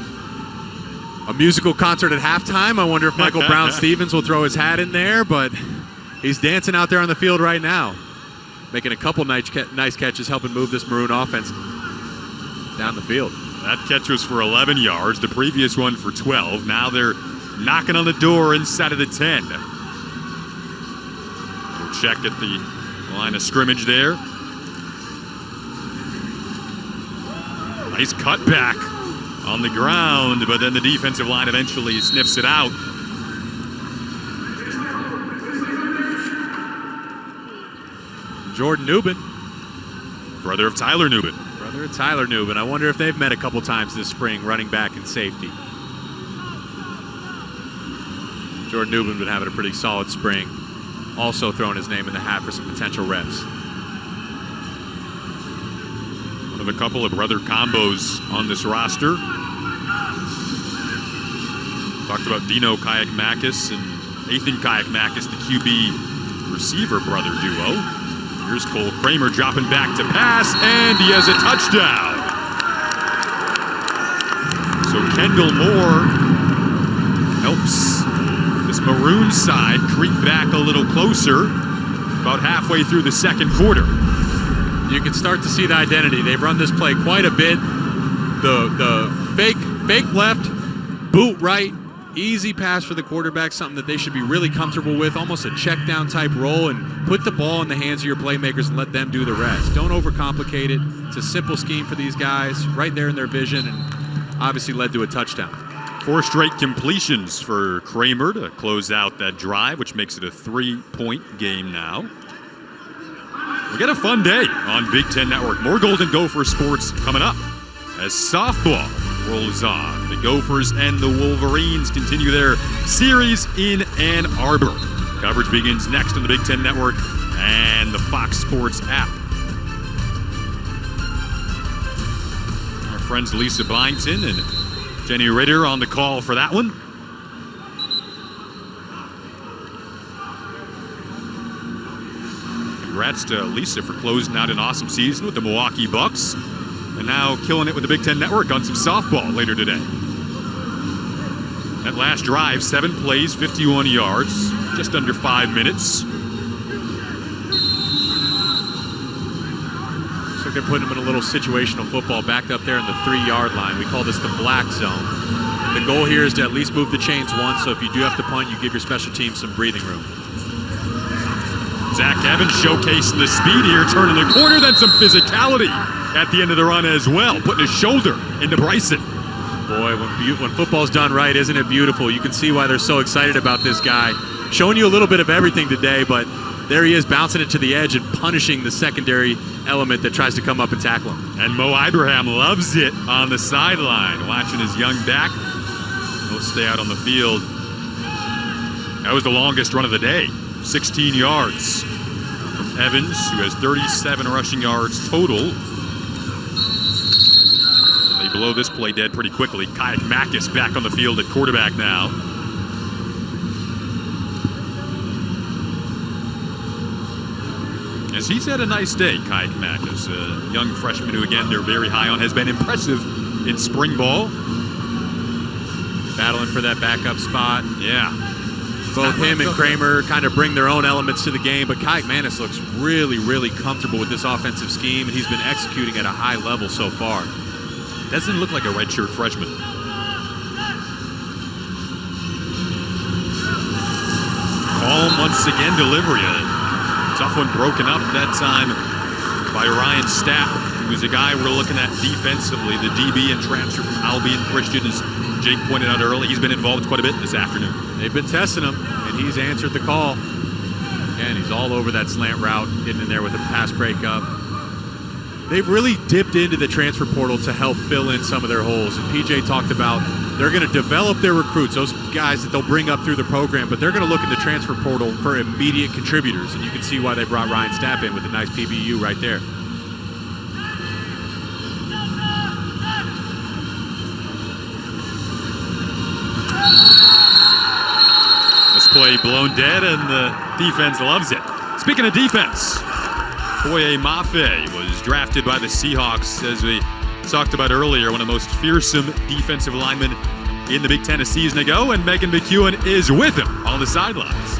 a musical concert at halftime. I wonder if Michael Brown-Stevens will throw his hat in there, but he's dancing out there on the field right now, making a couple nice catches, helping move this Maroon offense down the field. That catch was for 11 yards, the previous one for 12. Now they're knocking on the door inside of the 10. We'll check at the line of scrimmage there. Nice cutback on the ground, but then the defensive line eventually sniffs it out. Jordan Nubin. Brother of Tyler Nubin. Brother of Tyler Nubin. I wonder if they've met a couple times this spring, running back and safety. Jordan Nubin been having a pretty solid spring. Also throwing his name in the hat for some potential reps. One of a couple of brother combos on this roster. Talked about Dino Kayakmakis and Nathan Kayakmakis, the QB receiver brother duo. Here's Cole Kramer dropping back to pass, and he has a touchdown. So Kendall Moore helps this Maroon side creep back a little closer about halfway through the second quarter. You can start to see the identity. They've run this play quite a bit. The fake left, boot right, easy pass for the quarterback, something that they should be really comfortable with, almost a check down type role, and put the ball in the hands of your playmakers and let them do the rest. Don't overcomplicate it. It's a simple scheme for these guys, right there in their vision, and obviously led to a touchdown. 4 straight completions for Kramer to close out that drive, which makes it a 3-point game now. We got a fun day on Big Ten Network. More Golden Gopher sports coming up as softball rolls on. The Gophers and the Wolverines continue their series in Ann Arbor. Coverage begins next on the Big Ten Network and the Fox Sports app. Our friends Lisa Byington and Jenny Ritter on the call for that one. Congrats to Lisa for closing out an awesome season with the Milwaukee Bucks, and now killing it with the Big Ten Network on some softball later today. That last drive, 7 plays, 51 yards, just under 5 minutes. Looks like they're putting him in a little situational football backed up there in the 3-yard line. We call this the black zone. The goal here is to at least move the chains once, so if you do have to punt, you give your special team some breathing room. Zach Evans showcasing the speed here, turning the corner, then some physicality at the end of the run as well, putting his shoulder into Bryson. Boy, when football's done right, isn't it beautiful? You can see why they're so excited about this guy. Showing you a little bit of everything today, but there he is bouncing it to the edge and punishing the secondary element that tries to come up and tackle him. And Moe Abraham loves it on the sideline, watching his young back. He'll stay out on the field. That was the longest run of the day, 16 yards from Evans, who has 37 rushing yards total. They blow this play dead pretty quickly. Kayak Makis back on the field at quarterback now. As he's had a nice day, Kayak Makis, a young freshman who, again, they're very high on, has been impressive in spring ball. Battling for that backup spot. Yeah. Both him and Kramer kind of bring their own elements to the game, but Kayak Makis looks really, really comfortable with this offensive scheme, and he's been executing at a high level so far. Doesn't look like a redshirt freshman. Calm once again delivery. A tough one broken up that time by Ryan Stapp, who's a guy we're looking at defensively, the DB and transfer from Albion Christian, as Jake pointed out early. He's been involved quite a bit this afternoon. They've been testing him, and he's answered the call. And he's all over that slant route, getting in there with a pass breakup. They've really dipped into the transfer portal to help fill in some of their holes. And PJ talked about they're going to develop their recruits, those guys that they'll bring up through the program, but they're going to look in the transfer portal for immediate contributors. And you can see why they brought Ryan Stapp in with a nice PBU right there. This play blown dead, and the defense loves it. Speaking of defense, Boye Mafe was drafted by the Seahawks, as we talked about earlier, one of the most fearsome defensive linemen in the Big Ten a season ago, and Megan McEwen is with him on the sidelines.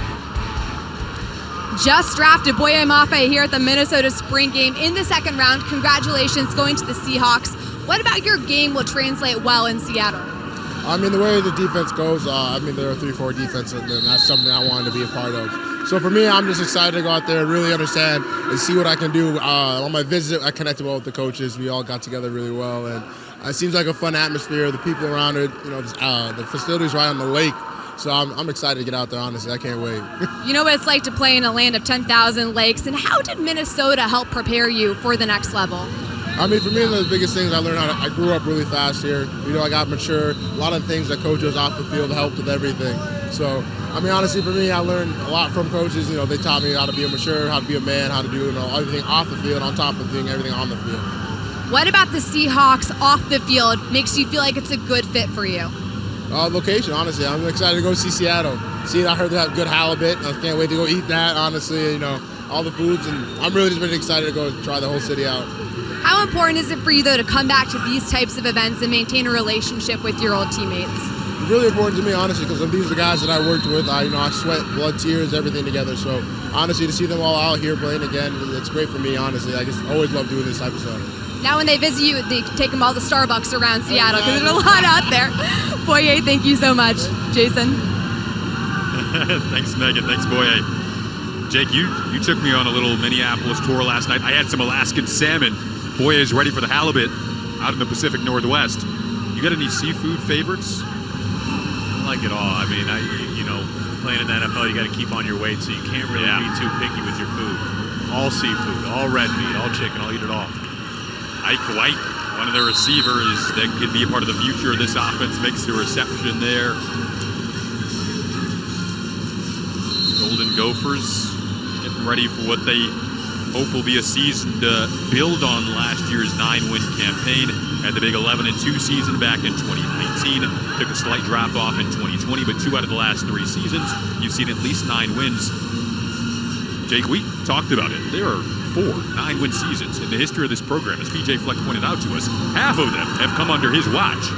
Just drafted Boye Mafe here at the Minnesota Spring Game in the second round. Congratulations going to the Seahawks. What about your game will translate well in Seattle? I mean, the way the defense goes, they're a 3-4 defense, and that's something I wanted to be a part of. So for me, I'm just excited to go out there and really understand and see what I can do. On my visit, I connected well with the coaches. We all got together really well, and it seems like a fun atmosphere. The people around it, the facility's right on the lake. So I'm excited to get out there, honestly. I can't wait. You know what it's like to play in a land of 10,000 lakes, and how did Minnesota help prepare you for the next level? I mean, for me, the biggest things I learned I grew up really fast here. I got mature. A lot of things that coaches off the field helped with everything. So, I mean, honestly, for me, I learned a lot from coaches. They taught me how to be a mature, how to be a man, how to do everything off the field on top of doing everything on the field. What about the Seahawks off the field makes you feel like it's a good fit for you? Location, honestly. I'm excited to go see Seattle. I heard they have good halibut. I can't wait to go eat that, honestly. All the foods, and I'm really just really excited to go try the whole city out. How important is it for you, though, to come back to these types of events and maintain a relationship with your old teammates? It's really important to me, honestly, because these are the guys that I worked with. I sweat, blood, tears, everything together. So, honestly, to see them all out here playing again, it's great for me, honestly. I just always love doing this type of stuff. Now when they visit you, they take them all to Starbucks around Seattle, because there's a lot out there. Boye, thank you so much. Jason? Thanks, Megan. Thanks, Boye. Jake, you took me on a little Minneapolis tour last night. I had some Alaskan salmon. Boye is ready for the halibut out in the Pacific Northwest. You got any seafood favorites? I like it all. I mean, playing in the NFL, you got to keep on your weight, so you can't really be too picky with your food. All seafood, all red meat, all chicken, I'll eat it all. Ike White, one of the receivers that could be a part of the future of this offense, makes the reception there. Golden Gophers getting ready for what they hope will be a season to build on last year's 9-win campaign. Had the big 11-2 season back in 2019. Took a slight drop off in 2020, but 2 out of the last 3 seasons, you've seen at least 9 wins. Jake, we talked about it. There are 4 9-win seasons in the history of this program. As PJ Fleck pointed out to us, half of them have come under his watch.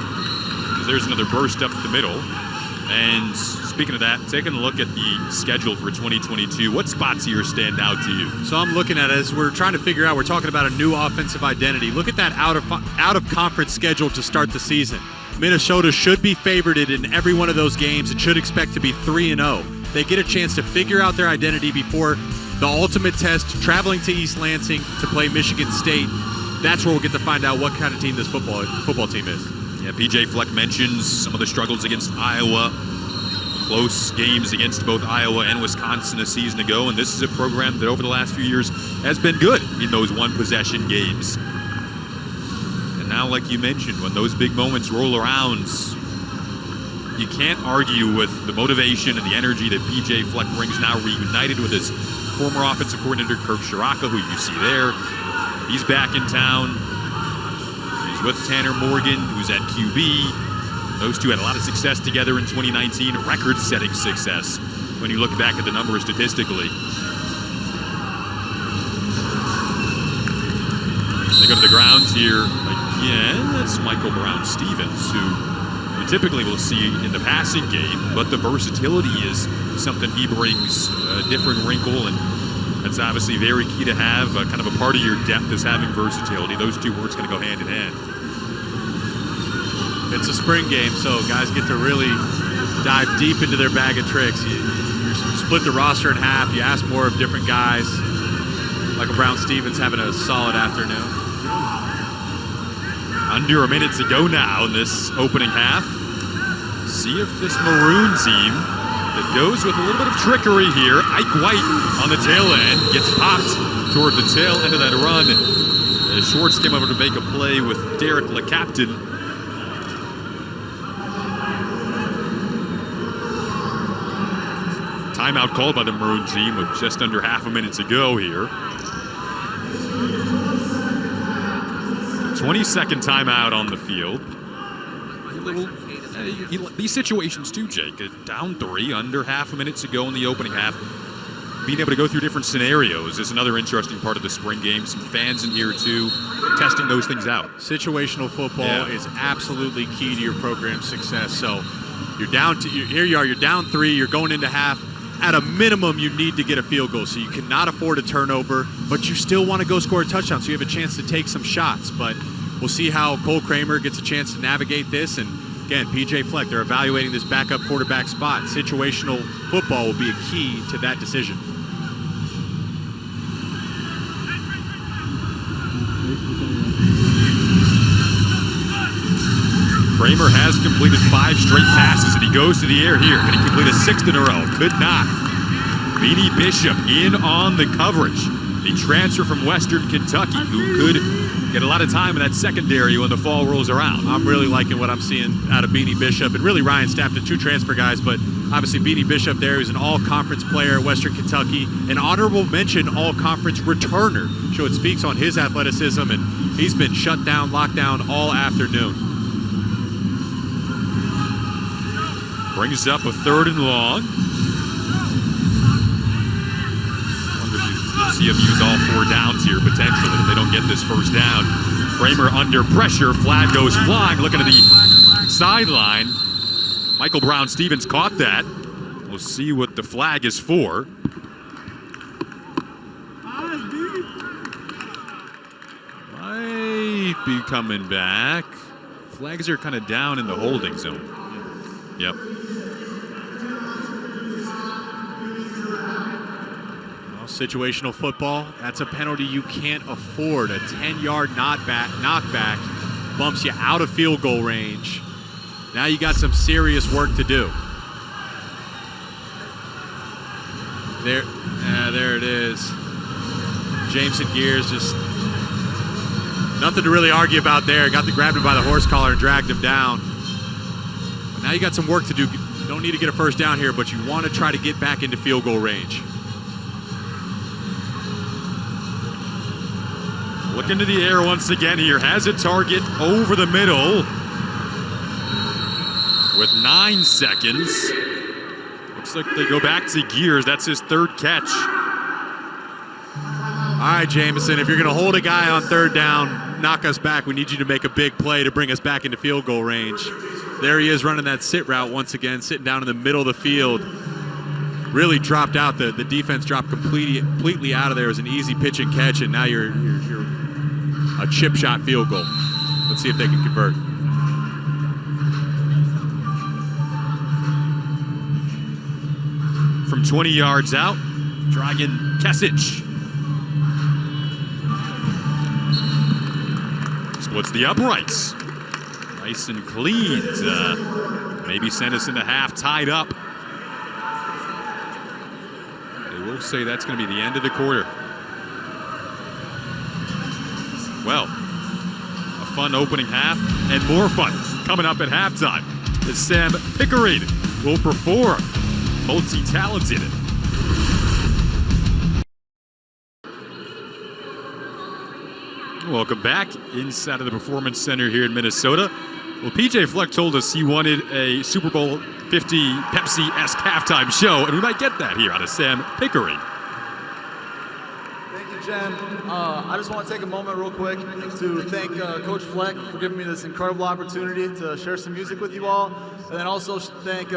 Because there's another burst up the middle. And speaking of that, taking a look at the schedule for 2022, what spots here stand out to you? So I'm looking at it as we're trying to figure out, we're talking about a new offensive identity. Look at that out of conference schedule to start the season. Minnesota should be favored in every one of those games and should expect to be 3-0. They get a chance to figure out their identity before the ultimate test, traveling to East Lansing to play Michigan State. That's where we'll get to find out what kind of team this football team is. Yeah, PJ Fleck mentions some of the struggles against Iowa, close games against both Iowa and Wisconsin a season ago, and this is a program that over the last few years has been good in those one-possession games. And now, like you mentioned, when those big moments roll around, you can't argue with the motivation and the energy that PJ Fleck brings, now reunited with his former offensive coordinator, Kirk Shiraka, who you see there. He's back in town. He's with Tanner Morgan, who's at QB. Those two had a lot of success together in 2019, record-setting success when you look back at the numbers statistically. They go to the grounds here again. That's Michael Brown-Stevens, who you typically will see in the passing game, but the versatility is something he brings, a different wrinkle, and that's obviously very key to have. Kind of a part of your depth is having versatility. Those two words going to go hand in hand. It's a spring game, so guys get to really dive deep into their bag of tricks. You split the roster in half. You ask more of different guys. Michael Brown-Stevens having a solid afternoon. Under a minute to go now in this opening half. See if this Maroon team that goes with a little bit of trickery here. Ike White on the tail end gets popped toward the tail end of that run. As Schwartz came over to make a play with Derek LeCaptain. Timeout called by the Maroon team with just under half a minute to go here. 22nd timeout on the field. These situations too, Jake. Down 3, under half a minute to go in the opening half. Being able to go through different scenarios is another interesting part of the spring game. Some fans in here too, testing those things out. Situational football is absolutely key to your program's success. So you're down to, here you are, you're down 3, you're going into half. At a minimum, you need to get a field goal, so you cannot afford a turnover, but you still want to go score a touchdown, so you have a chance to take some shots. But we'll see how Cole Kramer gets a chance to navigate this. And again, PJ Fleck, they're evaluating this backup quarterback spot. Situational football will be a key to that decision. Kramer has completed 5 straight passes, and he goes to the air here. Can he complete a 6th in a row? Could not. Beanie Bishop in on the coverage. The transfer from Western Kentucky, who could get a lot of time in that secondary when the fall rolls around. I'm really liking what I'm seeing out of Beanie Bishop, and really Ryan Stapp, the 2 transfer guys, but obviously Beanie Bishop there, who's an all-conference player at Western Kentucky, an honorable mention all-conference returner. So it speaks on his athleticism, and he's been shut down, locked down all afternoon. Brings up a 3rd and long. Wonder if you see him use all 4 downs here potentially if they don't get this first down. Kramer under pressure. Flag goes flying. Looking at the sideline. Michael Brown-Stevens caught that. We'll see what the flag is for. Might be coming back. Flags are kind of down in the holding zone. Yep. Situational football, that's a penalty you can't afford. A 10-yard knockback bumps you out of field goal range. Now you got some serious work to do. There it is. Jameson Gears, just nothing to really argue about there. Grabbed him by the horse collar and dragged him down. But now you got some work to do. You don't need to get a first down here, but you want to try to get back into field goal range. Look into the air once again here. Has a target over the middle with 9 seconds. Looks like they go back to Gears. That's his 3rd catch. All right, Jameson, if you're going to hold a guy on 3rd down, knock us back. We need you to make a big play to bring us back into field goal range. There he is running that sit route once again, sitting down in the middle of the field. Really dropped out. The defense dropped completely out of there. It was an easy pitch and catch, and now you're a chip shot field goal. Let's see if they can convert. From 20 yards out, Dragan Kesic splits the uprights. Nice and clean to maybe send us into half tied up. They will say that's going to be the end of the quarter. Well, a fun opening half and more fun coming up at halftime as Sam Pickering will perform. Multi-talented. Welcome back inside of the Performance Center here in Minnesota. Well, PJ Fleck told us he wanted a Super Bowl 50 Pepsi-esque halftime show, and we might get that here out of Sam Pickering. Thank you, Jen. I just want to take a moment real quick to thank Coach Fleck for giving me this incredible opportunity to share some music with you all, and then also thank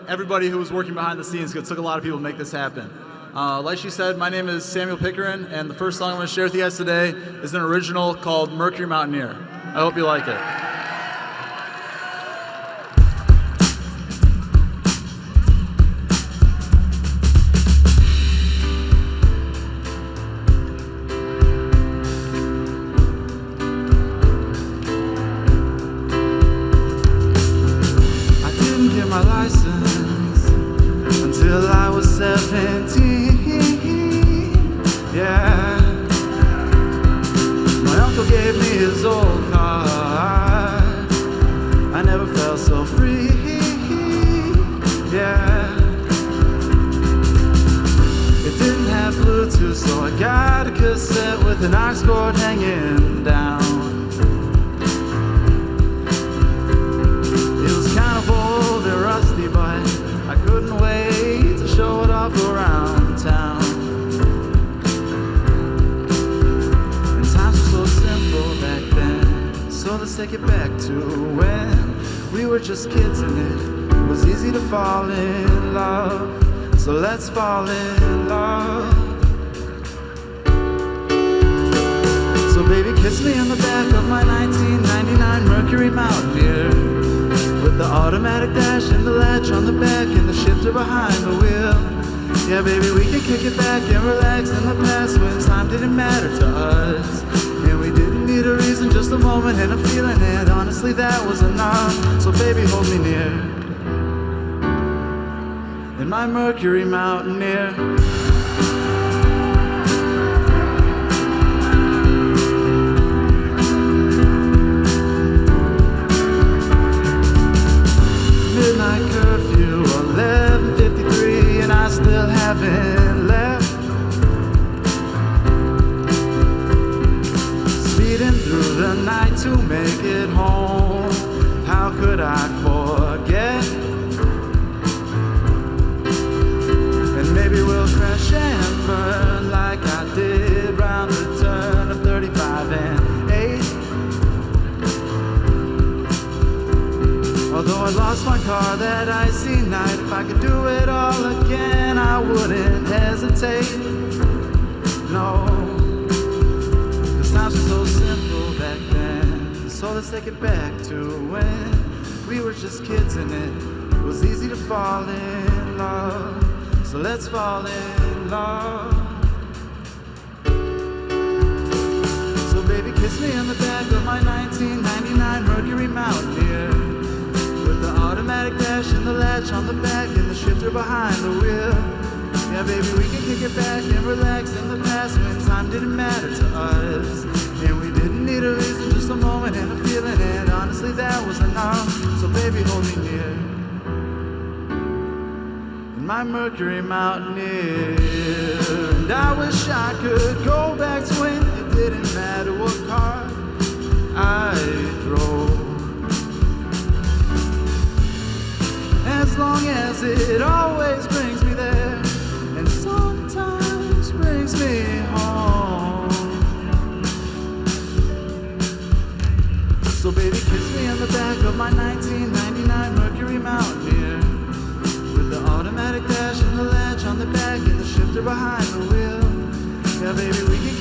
everybody who was working behind the scenes, because it took a lot of people to make this happen. Like she said, my name is Samuel Pickering, and the first song I'm going to share with you guys today is an original called Mercury Mountaineer. I hope you like it. Mercury Mountaineer, with the automatic dash and the latch on the back and the shifter behind the wheel. Yeah, baby, we can kick it back and relax in the past when time didn't matter to us. And we didn't need a reason, just a moment and a feeling, and honestly that was enough. So baby, hold me near in my Mercury Mountaineer. Midnight curfew, 11:53, and I still haven't left. Speeding through the night to make it home. How could I forget? And maybe we'll crash and burn like I did round the turn of 35 and 8. Although I lost my car that icy night, if I could do it all again, I wouldn't hesitate. No, 'cause times were so simple back then. So let's take it back to when we were just kids and it was easy to fall in love. So let's fall in love. So baby, kiss me on the back of my 1999 Mercury Mountaineer, with the automatic dash and the latch on the back and the shifter behind the wheel. Yeah, baby, we can kick it back and relax in the past when time didn't matter to us. And we didn't need a reason, just a moment and a feeling, and honestly that was enough. So baby, hold me near in my Mercury Mountaineer. And I wish I could go back to when it didn't matter what car I drove, as long as it always brings me there, and sometimes brings me home. So baby, kiss me on the back of my 1999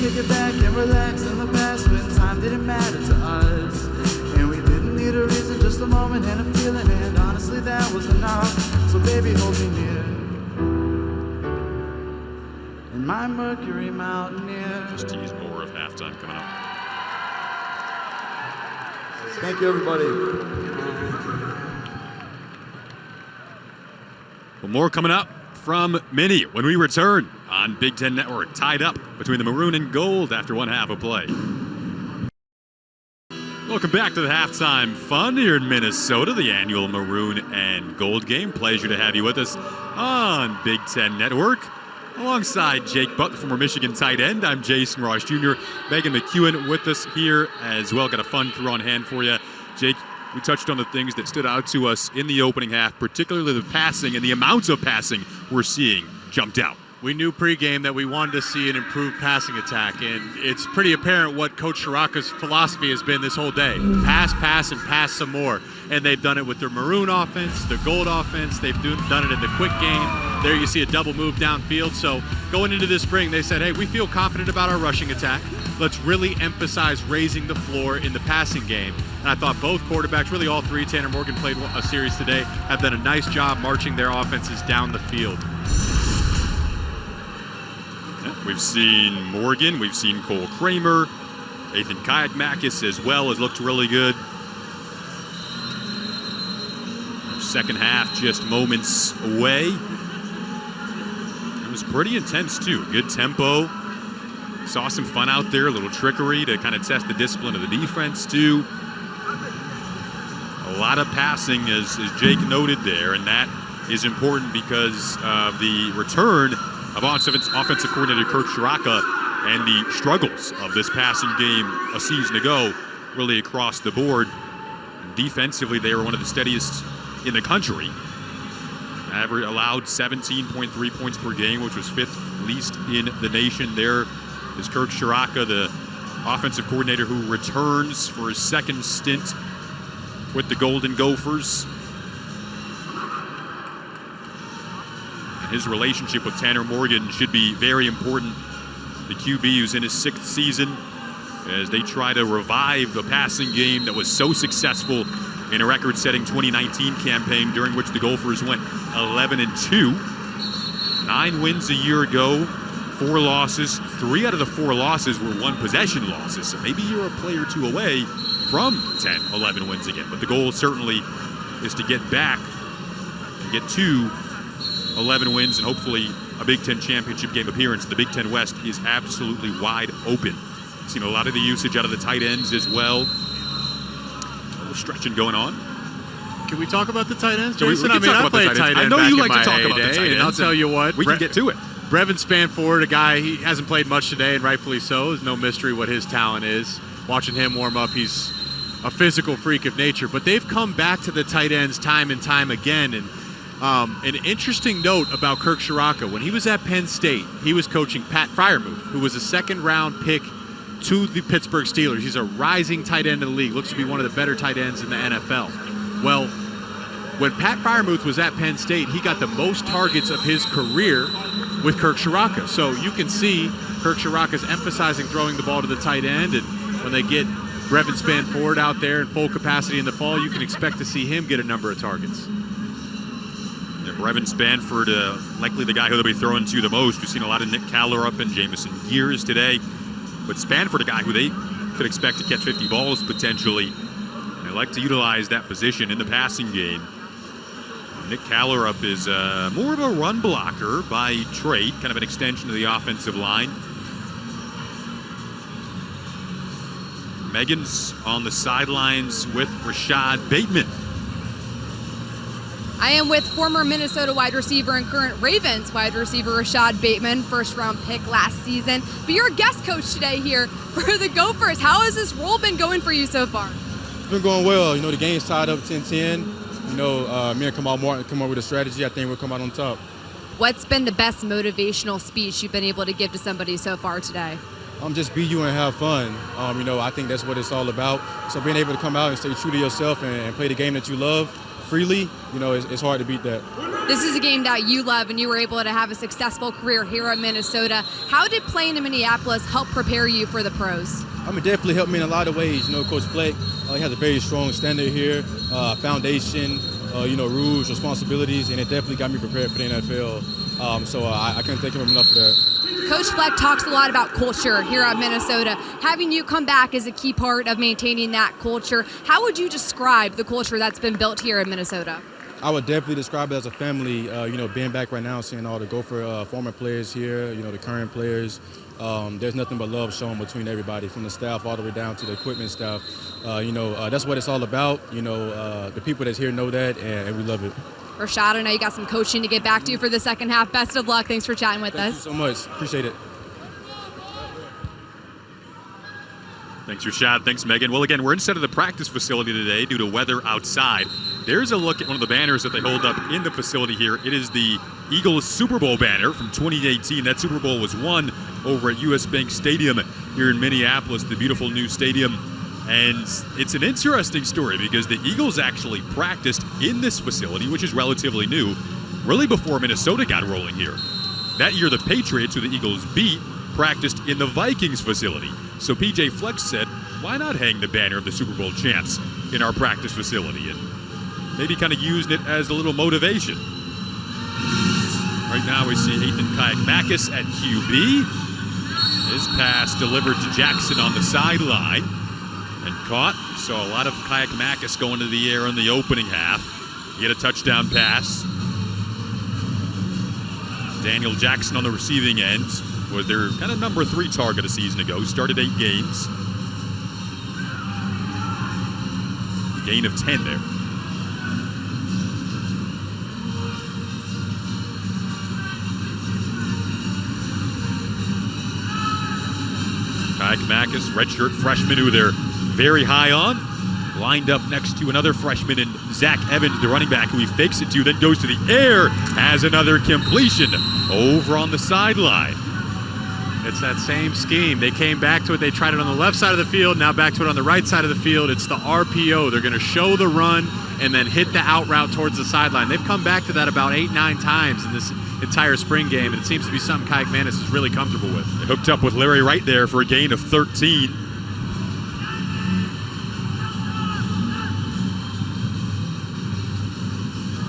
kick it back and relax in the past when time didn't matter to us. And we didn't need a reason, just a moment and a feeling, and honestly that was enough. So baby, hold me near in my Mercury Mountaineer. Just tease more of halftime coming up. Thank you, everybody. Well, more coming up from Mini when we return on Big Ten Network. Tied up between the Maroon and Gold after one half of play. Welcome back to the halftime fun here in Minnesota, the annual Maroon and Gold game. Pleasure to have you with us on Big Ten Network. Alongside Jake Butt, the former Michigan tight end, I'm Jason Ross Jr. Megan McEwen with us here as well. Got a fun crew on hand for you. Jake, we touched on the things that stood out to us in the opening half, particularly the passing and the amounts of passing we're seeing jumped out. We knew pregame that we wanted to see an improved passing attack, and it's pretty apparent what Coach Shiraka's philosophy has been this whole day. Pass, pass, and pass some more. And they've done it with their Maroon offense, their Gold offense. They've done it in the quick game. There you see a double move downfield. So going into this spring, they said, hey, we feel confident about our rushing attack. Let's really emphasize raising the floor in the passing game. And I thought both quarterbacks, really all three, Tanner Morgan played a series today, have done a nice job marching their offenses down the field. We've seen Morgan, we've seen Cole Kramer, Ethan Kayakmakis as well has looked really good. Second half just moments away. It was pretty intense too. Good tempo. Saw some fun out there, a little trickery to kind of test the discipline of the defense too. A lot of passing as Jake noted there, and that is important because of the return of offensive coordinator Kirk Shiraka and the struggles of this passing game a season ago, really across the board. Defensively, they were one of the steadiest in the country. Allowed 17.3 points per game, which was fifth least in the nation. There is Kirk Shiraka, the offensive coordinator who returns for his second stint with the Golden Gophers. His relationship with Tanner Morgan should be very important. The QB who's in his sixth season as they try to revive the passing game that was so successful in a record-setting 2019 campaign during which the Gophers went 11-2. 9 wins a year ago, 4 losses. 3 out of the 4 losses were one-possession losses. So maybe you're a play or two away from 10, 11 wins again. But the goal certainly is to get back and get to 11 wins and hopefully a Big Ten championship game appearance. The Big Ten West is absolutely wide open. Seen a lot of the usage out of the tight ends as well. A little stretching going on. Can we talk about the tight ends, So Jason? we can talk about the tight ends. I know you like to talk about the tight ends. And I'll tell you what. We can get to it. Brevin Spanford, a guy, he hasn't played much today, and rightfully so. There's no mystery what his talent is. Watching him warm up, he's a physical freak of nature. But they've come back to the tight ends time and time again. And an interesting note about Kirk Shiraka, when he was at Penn State, he was coaching Pat Freiermuth, who was a second-round pick to the Pittsburgh Steelers. He's a rising tight end in the league, looks to be one of the better tight ends in the NFL. Well, when Pat Freiermuth was at Penn State, he got the most targets of his career with Kirk Shiraka. So you can see Kirk Shiraka's emphasizing throwing the ball to the tight end, and when they get Brevin Spanford out there in full capacity in the fall, you can expect to see him get a number of targets. Brevin Spanford, likely the guy who they'll be throwing to the most. We've seen a lot of Nick Caller up and Jamison Gears today. But Spanford, a guy who they could expect to catch 50 balls potentially. They like to utilize that position in the passing game. Nick Callerup is more of a run blocker by trade, kind of an extension of the offensive line. Megan's on the sidelines with Rashad Bateman. I am with former Minnesota wide receiver and current Ravens wide receiver Rashad Bateman, first-round pick last season. But you're a guest coach today here for the Gophers. How has this role been going for you so far? It's been going well. You know, the game's tied up 10-10. You know, me and Kamal Martin come up with a strategy. I think we'll come out on top. What's been the best motivational speech you've been able to give to somebody so far today? Just be you and have fun. You know, I think that's what it's all about. So being able to come out and stay true to yourself and play the game that you love, freely, you know, it's hard to beat that. This is a game that you love, and you were able to have a successful career here at Minnesota. How did playing in Minneapolis help prepare you for the pros? I mean, definitely helped me in a lot of ways. You know, Coach Fleck, he has a very strong standard here, foundation, you know, rules, responsibilities, and it definitely got me prepared for the NFL. So I can't thank him enough for that. Coach Fleck talks a lot about culture here at Minnesota. Having you come back is a key part of maintaining that culture. How would you describe the culture that's been built here in Minnesota? I would definitely describe it as a family. You know, being back right now, seeing all the Gopher former players here, you know, the current players. There's nothing but love shown between everybody, from the staff all the way down to the equipment staff. You know, that's what it's all about. You know, the people that's here know that, and we love it. Rashad, I know you got some coaching to get back to for the second half. Best of luck. Thanks for chatting with us. Thank you so much. Appreciate it. Thanks, Rashad. Thanks, Megan. Well, again, we're inside of the practice facility today due to weather outside. There's a look at one of the banners that they hold up in the facility here. It is the Eagles Super Bowl banner from 2018. That Super Bowl was won over at US Bank Stadium here in Minneapolis, the beautiful new stadium. And it's an interesting story because the Eagles actually practiced in this facility, which is relatively new, really before Minnesota got rolling here. That year, the Patriots, who the Eagles beat, practiced in the Vikings facility. So PJ Fleck said, why not hang the banner of the Super Bowl champs in our practice facility? And maybe kind of used it as a little motivation. Right now we see Ethan Kayakmakis at QB. His pass delivered to Jackson on the sideline and caught. So a lot of Kayakmakis going to the air in the opening half. He had a touchdown pass. Daniel Jackson on the receiving end was their kind of number 3 target a season ago. Started 8 games. Gain of 10 there. Kayakmakis, redshirt freshman who they're very high on, lined up next to another freshman in Zach Evans, the running back, who he fakes it to, then goes to the air, has another completion over on the sideline. It's that same scheme. They came back to it. They tried it on the left side of the field, now back to it on the right side of the field. It's the RPO. They're going to show the run and then hit the out route towards the sideline. They've come back to that about 8-9 times in this entire spring game, and it seems to be something Kayakmakis is really comfortable with. They hooked up with Larry Wright there for a gain of 13.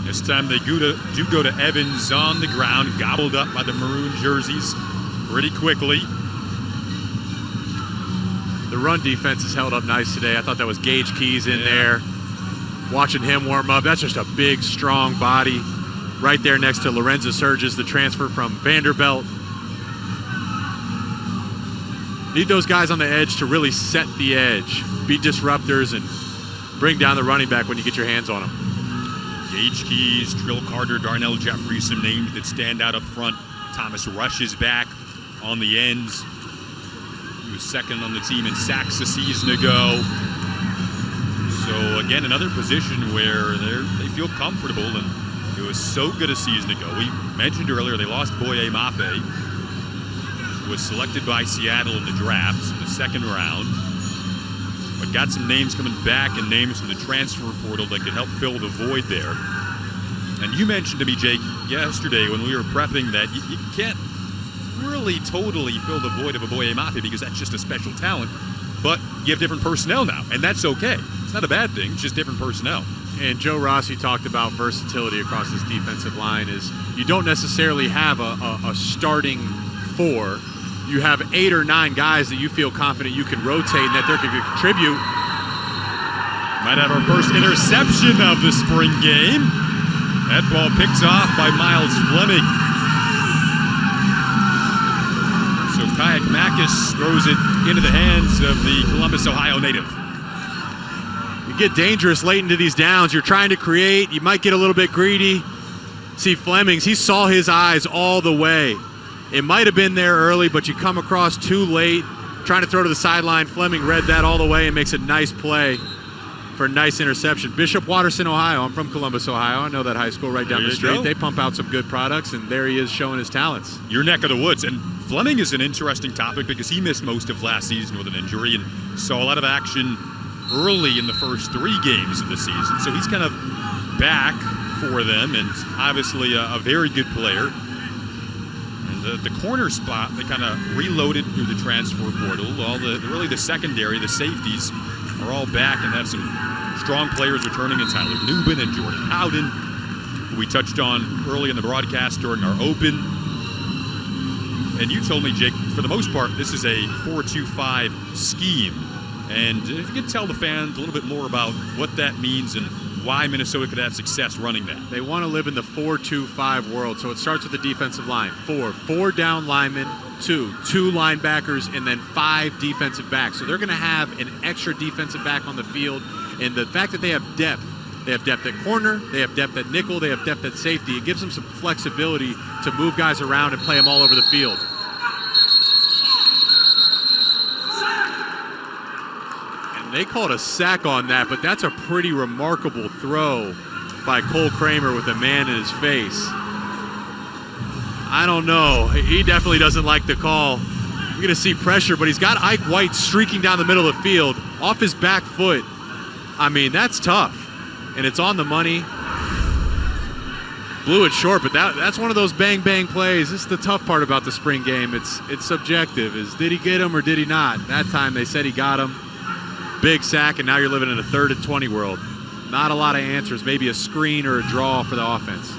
This time they do go to Evans on the ground, gobbled up by the maroon jerseys pretty quickly. The run defense has held up nice today. I thought that was Gage Keys in there. Watching him warm up, that's just a big, strong body. Right there next to Lorenzo Surges, the transfer from Vanderbilt. Need those guys on the edge to really set the edge, be disruptors, and bring down the running back when you get your hands on them. Gage Keys, Trill Carter, Darnell Jeffrey, some names that stand out up front. Thomas Rush is back on the ends. He was second on the team in sacks a season ago. So again, another position where they feel comfortable, and it was so good a season ago. We mentioned earlier they lost Boye Mafe, who was selected by Seattle in the draft in the second round, but got some names coming back and names from the transfer portal that could help fill the void there. And you mentioned to me, Jake, yesterday when we were prepping that you can't really totally fill the void of a Boye Mafe because that's just a special talent, but you have different personnel now, and that's okay. It's not a bad thing, it's just different personnel. And Joe Rossi talked about versatility across this defensive line is you don't necessarily have a starting 4. You have 8 or 9 guys that you feel confident you can rotate and that they're going to contribute. Might have our first interception of the spring game. That ball picked off by Miles Fleming. So Kayakmakis throws it into the hands of the Columbus, Ohio native. Get dangerous late into these downs. You're trying to create. You might get a little bit greedy. See Flemings, he saw his eyes all the way. It might have been there early, but you come across too late, trying to throw to the sideline. Fleming read that all the way and makes a nice play for a nice interception. Bishop Watterson, Ohio. I'm from Columbus, Ohio. I know that high school right down the street. They pump out some good products, and there he is showing his talents. Your neck of the woods. And Fleming is an interesting topic because he missed most of last season with an injury and saw a lot of action early in the first 3 games of the season. So he's kind of back for them, and obviously a very good player. And the corner spot, they kind of reloaded through the transfer portal. Really the secondary, the safeties, are all back and have some strong players returning in Tyler Nubin and Jordan Howden, who we touched on early in the broadcast during our open. And you told me, Jake, for the most part, this is a 4-2-5 scheme. And if you could tell the fans a little bit more about what that means and why Minnesota could have success running that. They want to live in the 4-2-5 world, so it starts with the defensive line. Four down linemen, two linebackers, and then 5 defensive backs. So they're going to have an extra defensive back on the field. And the fact that they have depth at corner, they have depth at nickel, they have depth at safety. It gives them some flexibility to move guys around and play them all over the field. And they called a sack on that, but that's a pretty remarkable throw by Cole Kramer with a man in his face. I don't know. He definitely doesn't like the call. You're going to see pressure, but he's got Ike White streaking down the middle of the field off his back foot. I mean, that's tough. And it's on the money. Blew it short, but that's one of those bang-bang plays. This is the tough part about the spring game. It's subjective. Did he get him or did he not? That time they said he got him. Big sack, and now you're living in a 3rd and 20 world. Not a lot of answers. Maybe a screen or a draw for the offense.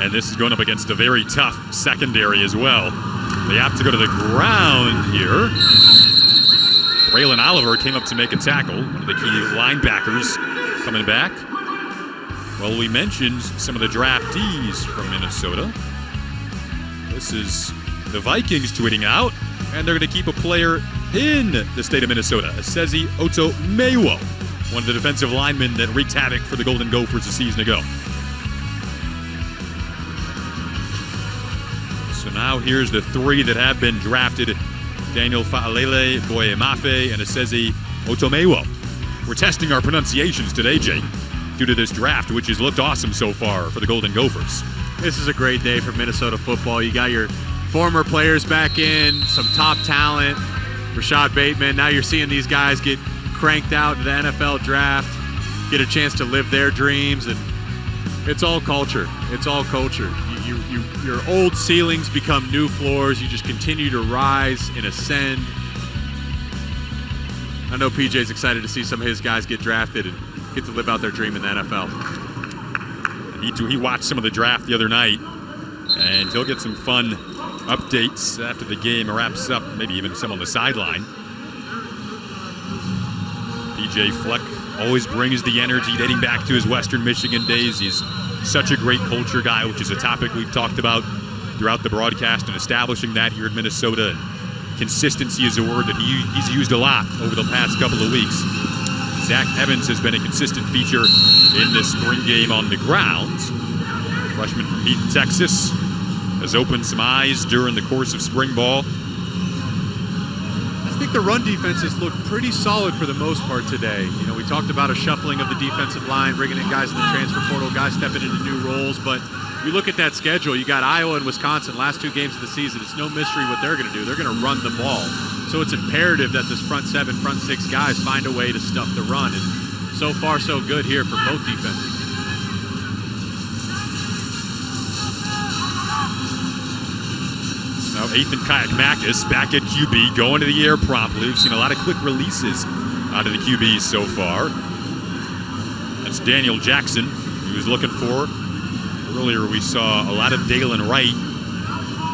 And this is going up against a very tough secondary as well. They have to go to the ground here. Braylon Oliver came up to make a tackle, one of the key linebackers coming back. Well, we mentioned some of the draftees from Minnesota. This is the Vikings tweeting out, and they're going to keep a player in the state of Minnesota, Esezi Otomewo, one of the defensive linemen that wreaked havoc for the Golden Gophers a season ago. So now here's the 3 that have been drafted: Daniel Fa'alele, Boye Mafe, and Esezi Otomewo. We're testing our pronunciations today, Jake, due to this draft, which has looked awesome so far for the Golden Gophers. This is a great day for Minnesota football. You got your former players back in, some top talent, Rashad Bateman. Now you're seeing these guys get cranked out to the NFL draft, get a chance to live their dreams, and it's all culture. It's all culture. Your old ceilings become new floors. You just continue to rise and ascend. I know PJ's excited to see some of his guys get drafted and get to live out their dream in the NFL. He watched some of the draft the other night, and he'll get some fun updates after the game wraps up, maybe even some on the sideline. PJ Fleck always brings the energy dating back to his Western Michigan days. He's such a great culture guy, which is a topic we've talked about throughout the broadcast, and establishing that here in Minnesota. And consistency is a word that he's used a lot over the past couple of weeks. Zach Evans has been a consistent feature in this spring game on the ground. Freshman from Heath, Texas, has opened some eyes during the course of spring ball. I think the run defenses look pretty solid for the most part today. You know, we talked about a shuffling of the defensive line, bringing in guys in the transfer portal, guys stepping into new roles. But you look at that schedule, you got Iowa and Wisconsin, last 2 games of the season. It's no mystery what they're going to do. They're going to run the ball. So it's imperative that this front 7, front 6 guys find a way to stuff the run. And so far, so good here for both defenses. Now Ethan Kayakmakis back at QB, going to the air promptly. We've seen a lot of quick releases out of the QBs so far. That's Daniel Jackson, he was looking for. Earlier we saw a lot of Dalen Wright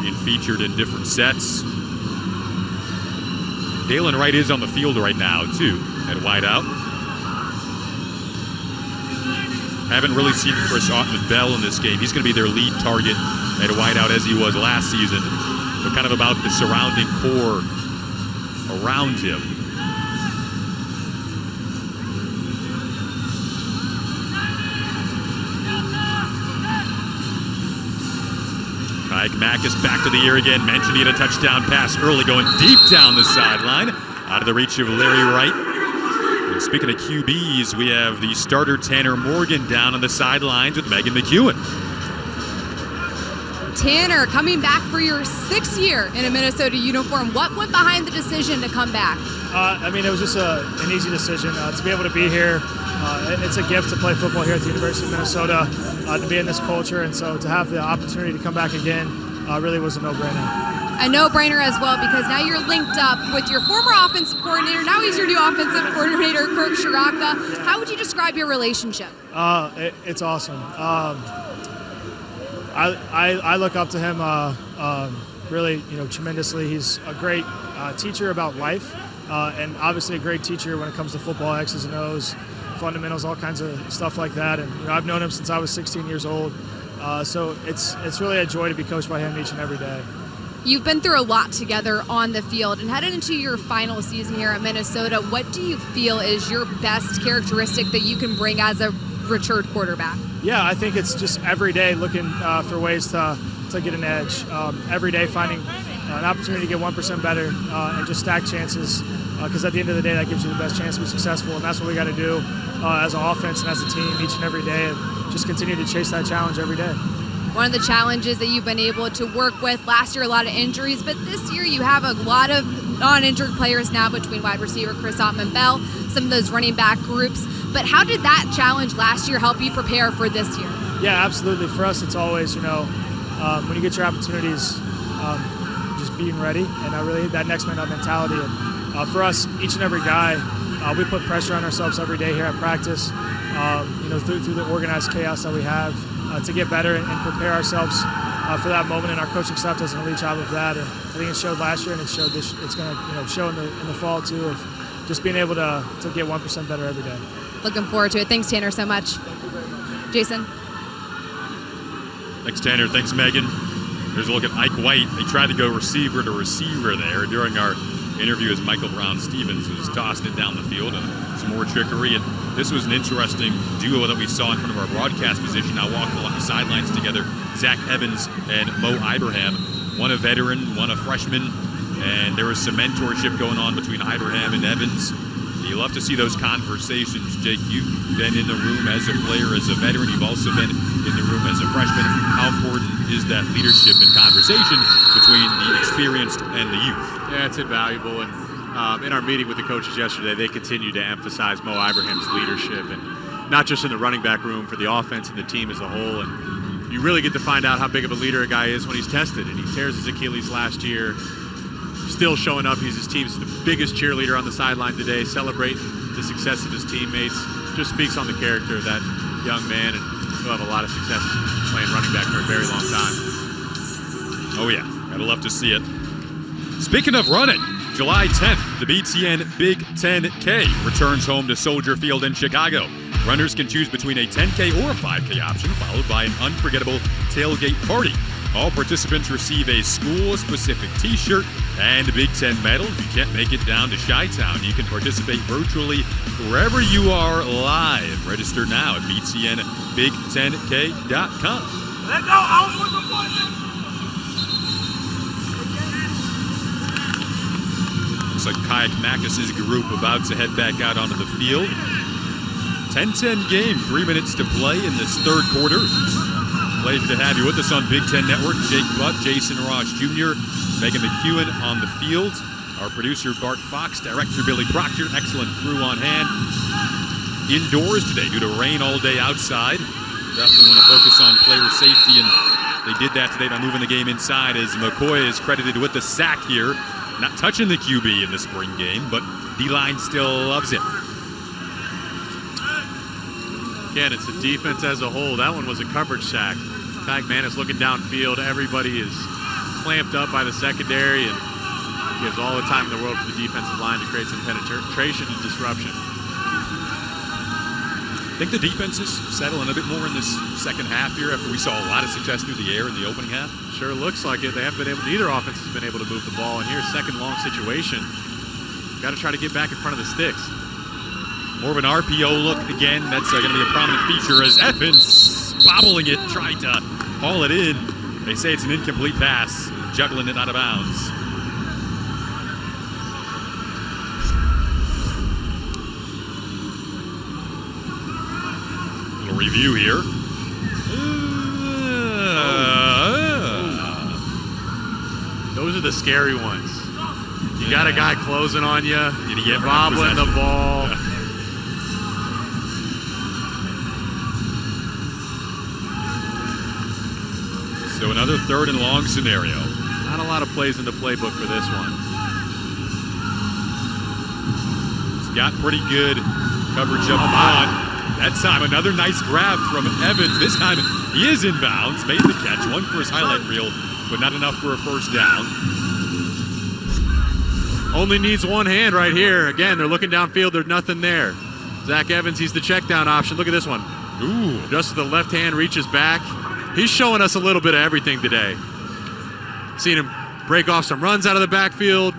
being featured in different sets. Dalen Wright is on the field right now, too, at wideout. Haven't really seen Chris Autman-Bell in this game. He's going to be their lead target at wideout, as he was last season. But kind of about the surrounding core around him. Kayakmakis back to the air again. Mentioned he had a touchdown pass early, going deep down the sideline, out of the reach of Larry Wright. And speaking of QBs, we have the starter Tanner Morgan down on the sidelines with Megan McEwen. Tanner, coming back for your 6th year in a Minnesota uniform. What went behind the decision to come back? It was just an easy decision to be able to be here. It's a gift to play football here at the University of Minnesota, to be in this culture, and so to have the opportunity to come back again really was a no-brainer. A no-brainer as well, because now you're linked up with your former offensive coordinator. Now he's your new offensive coordinator, Kirk Shiraka. How would you describe your relationship? It's awesome. I look up to him really, tremendously. He's a great teacher about life, and obviously a great teacher when it comes to football, X's and O's, fundamentals, all kinds of stuff like that. And I've known him since I was 16 years old, so it's really a joy to be coached by him each and every day. You've been through a lot together on the field, and headed into your final season here at Minnesota, what do you feel is your best characteristic that you can bring as a matured quarterback? Yeah, I think it's just every day looking for ways to get an edge. Every day finding an opportunity to get 1% better and just stack chances, because at the end of the day, that gives you the best chance to be successful, and that's what we got to do as an offense and as a team each and every day, and just continue to chase that challenge every day. One of the challenges that you've been able to work with last year, a lot of injuries, but this year you have a lot of non-injured players now between wide receiver Chris Ottman-Bell, some of those running back groups. But how did that challenge last year help you prepare for this year? Yeah, absolutely. For us, it's always, when you get your opportunities, just being ready and really that next man up mentality. And for us, each and every guy, we put pressure on ourselves every day here at practice, through the organized chaos that we have. To get better and prepare ourselves for that moment, and our coaching staff does an elite job of that. And I think it showed last year, and it showed this. It's going to show in the fall too, of just being able to get 1% better every day. Looking forward to it. Thanks, Tanner, so much. Jason. Thanks, Tanner. Thanks, Megan. Here's a look at Ike White. They tried to go receiver to receiver there during our interview as Michael Brown-Stevens was tossing it down the field, and some more trickery. And this was an interesting duo that we saw in front of our broadcast position. Now walking along the sidelines together, Zach Evans and Moe Abraham, one a veteran, one a freshman, and there was some mentorship going on between Ibrahim and Evans. You love to see those conversations. Jake, you've been in the room as a player, as a veteran. You've also been in the room as a freshman. How important is that leadership and conversation between the experienced and the youth? Yeah, it's invaluable. And in our meeting with the coaches yesterday, they continue to emphasize Moe Abraham's leadership, and not just in the running back room, for the offense and the team as a whole. And you really get to find out how big of a leader a guy is when he's tested. And he tears his Achilles last year, still showing up. He's his team's the biggest cheerleader on the sideline today, celebrating the success of his teammates. Just speaks on the character of that young man, and he'll have a lot of success playing running back for a very long time. Oh yeah, gotta love to see it. Speaking of running, July 10th, the BTN Big 10K returns home to Soldier Field in Chicago. Runners can choose between a 10K or a 5K option, followed by an unforgettable tailgate party. All participants receive a school-specific T-shirt and a Big Ten medal. If you can't make it down to Chi-Town, you can participate virtually wherever you are live. Register now at btnbig10k.com. Let go, out with the point. Looks like Kayak Makis' group about to head back out onto the field. 10-10 game, 3 minutes to play in this third quarter. Pleasure to have you with us on Big Ten Network. Jake Butt, Jason Ross Jr., Megan McEwen on the field. Our producer, Bart Fox, director, Billy Proctor, excellent crew on hand. Indoors today due to rain all day outside. Definitely want to focus on player safety, and they did that today by moving the game inside, as McCoy is credited with the sack here. Not touching the QB in the spring game, but D-line still loves it. Again, it's the defense as a whole. That one was a coverage sack. Pagman is looking downfield. Everybody is clamped up by the secondary, and gives all the time in the world for the defensive line to create some penetration and disruption. I think the defense is settling a bit more in this second half here after we saw a lot of success through the air in the opening half. Sure looks like it. They haven't been able, neither offense has been able to move the ball, and here's second long situation. Got to try to get back in front of the sticks. More of an RPO look again. That's going to be a prominent feature as Evans bobbling it, trying to haul it in. They say it's an incomplete pass, juggling it out of bounds. Little review here. Those are the scary ones. You got a guy closing on you. You're bobbling the ball. Yeah. So another 3rd and long scenario. Not a lot of plays in the playbook for this one. He's got pretty good coverage up front. That time, another nice grab from Evans. This time, he is inbounds. Made the catch. One for his highlight reel, but not enough for a first down. Only needs one hand right here. Again, they're looking downfield. There's nothing there. Zach Evans, he's the check down option. Look at this one. Ooh. Just the left hand reaches back. He's showing us a little bit of everything today. Seen him break off some runs out of the backfield.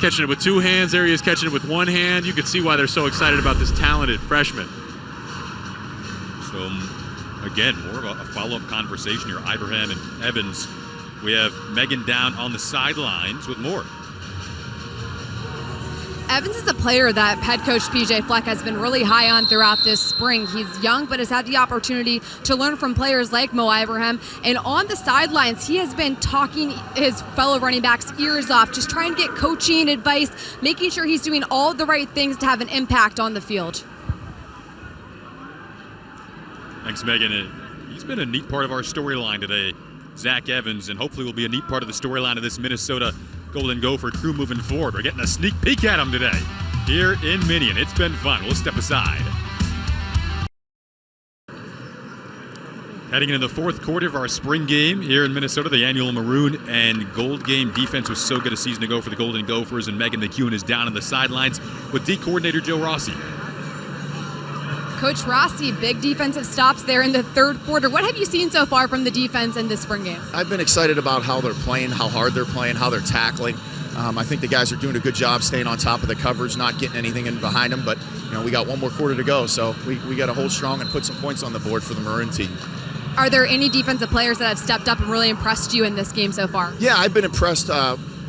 Catching it with 2 hands. There he is catching it with 1 hand. You can see why they're so excited about this talented freshman. So, again, more of a follow-up conversation here. Ibrahim and Evans. We have Megan down on the sidelines with more. Evans is a player that head coach PJ Fleck has been really high on throughout this spring. He's young, but has had the opportunity to learn from players like Moe Abraham. And on the sidelines, he has been talking his fellow running backs' ears off, just trying to get coaching advice, making sure he's doing all the right things to have an impact on the field. Thanks, Megan. He's been a neat part of our storyline today, Zach Evans, and hopefully will be a neat part of the storyline of this Minnesota Golden Gopher crew moving forward. We're getting a sneak peek at him today here in Minion. It's been fun. We'll step aside. Heading into the 4th quarter of our spring game here in Minnesota, the annual Maroon and Gold game. Defense was so good a season ago for the Golden Gophers, and Megan McEwen is down on the sidelines with D coordinator Joe Rossi. Coach Rossi, big defensive stops there in the 3rd quarter. What have you seen so far from the defense in this spring game? I've been excited about how they're playing, how hard they're playing, how they're tackling. I think the guys are doing a good job staying on top of the coverage, not getting anything in behind them. But we got 1 more quarter to go, so we got to hold strong and put some points on the board for the Maroon team. Are there any defensive players that have stepped up and really impressed you in this game so far? Yeah, I've been impressed.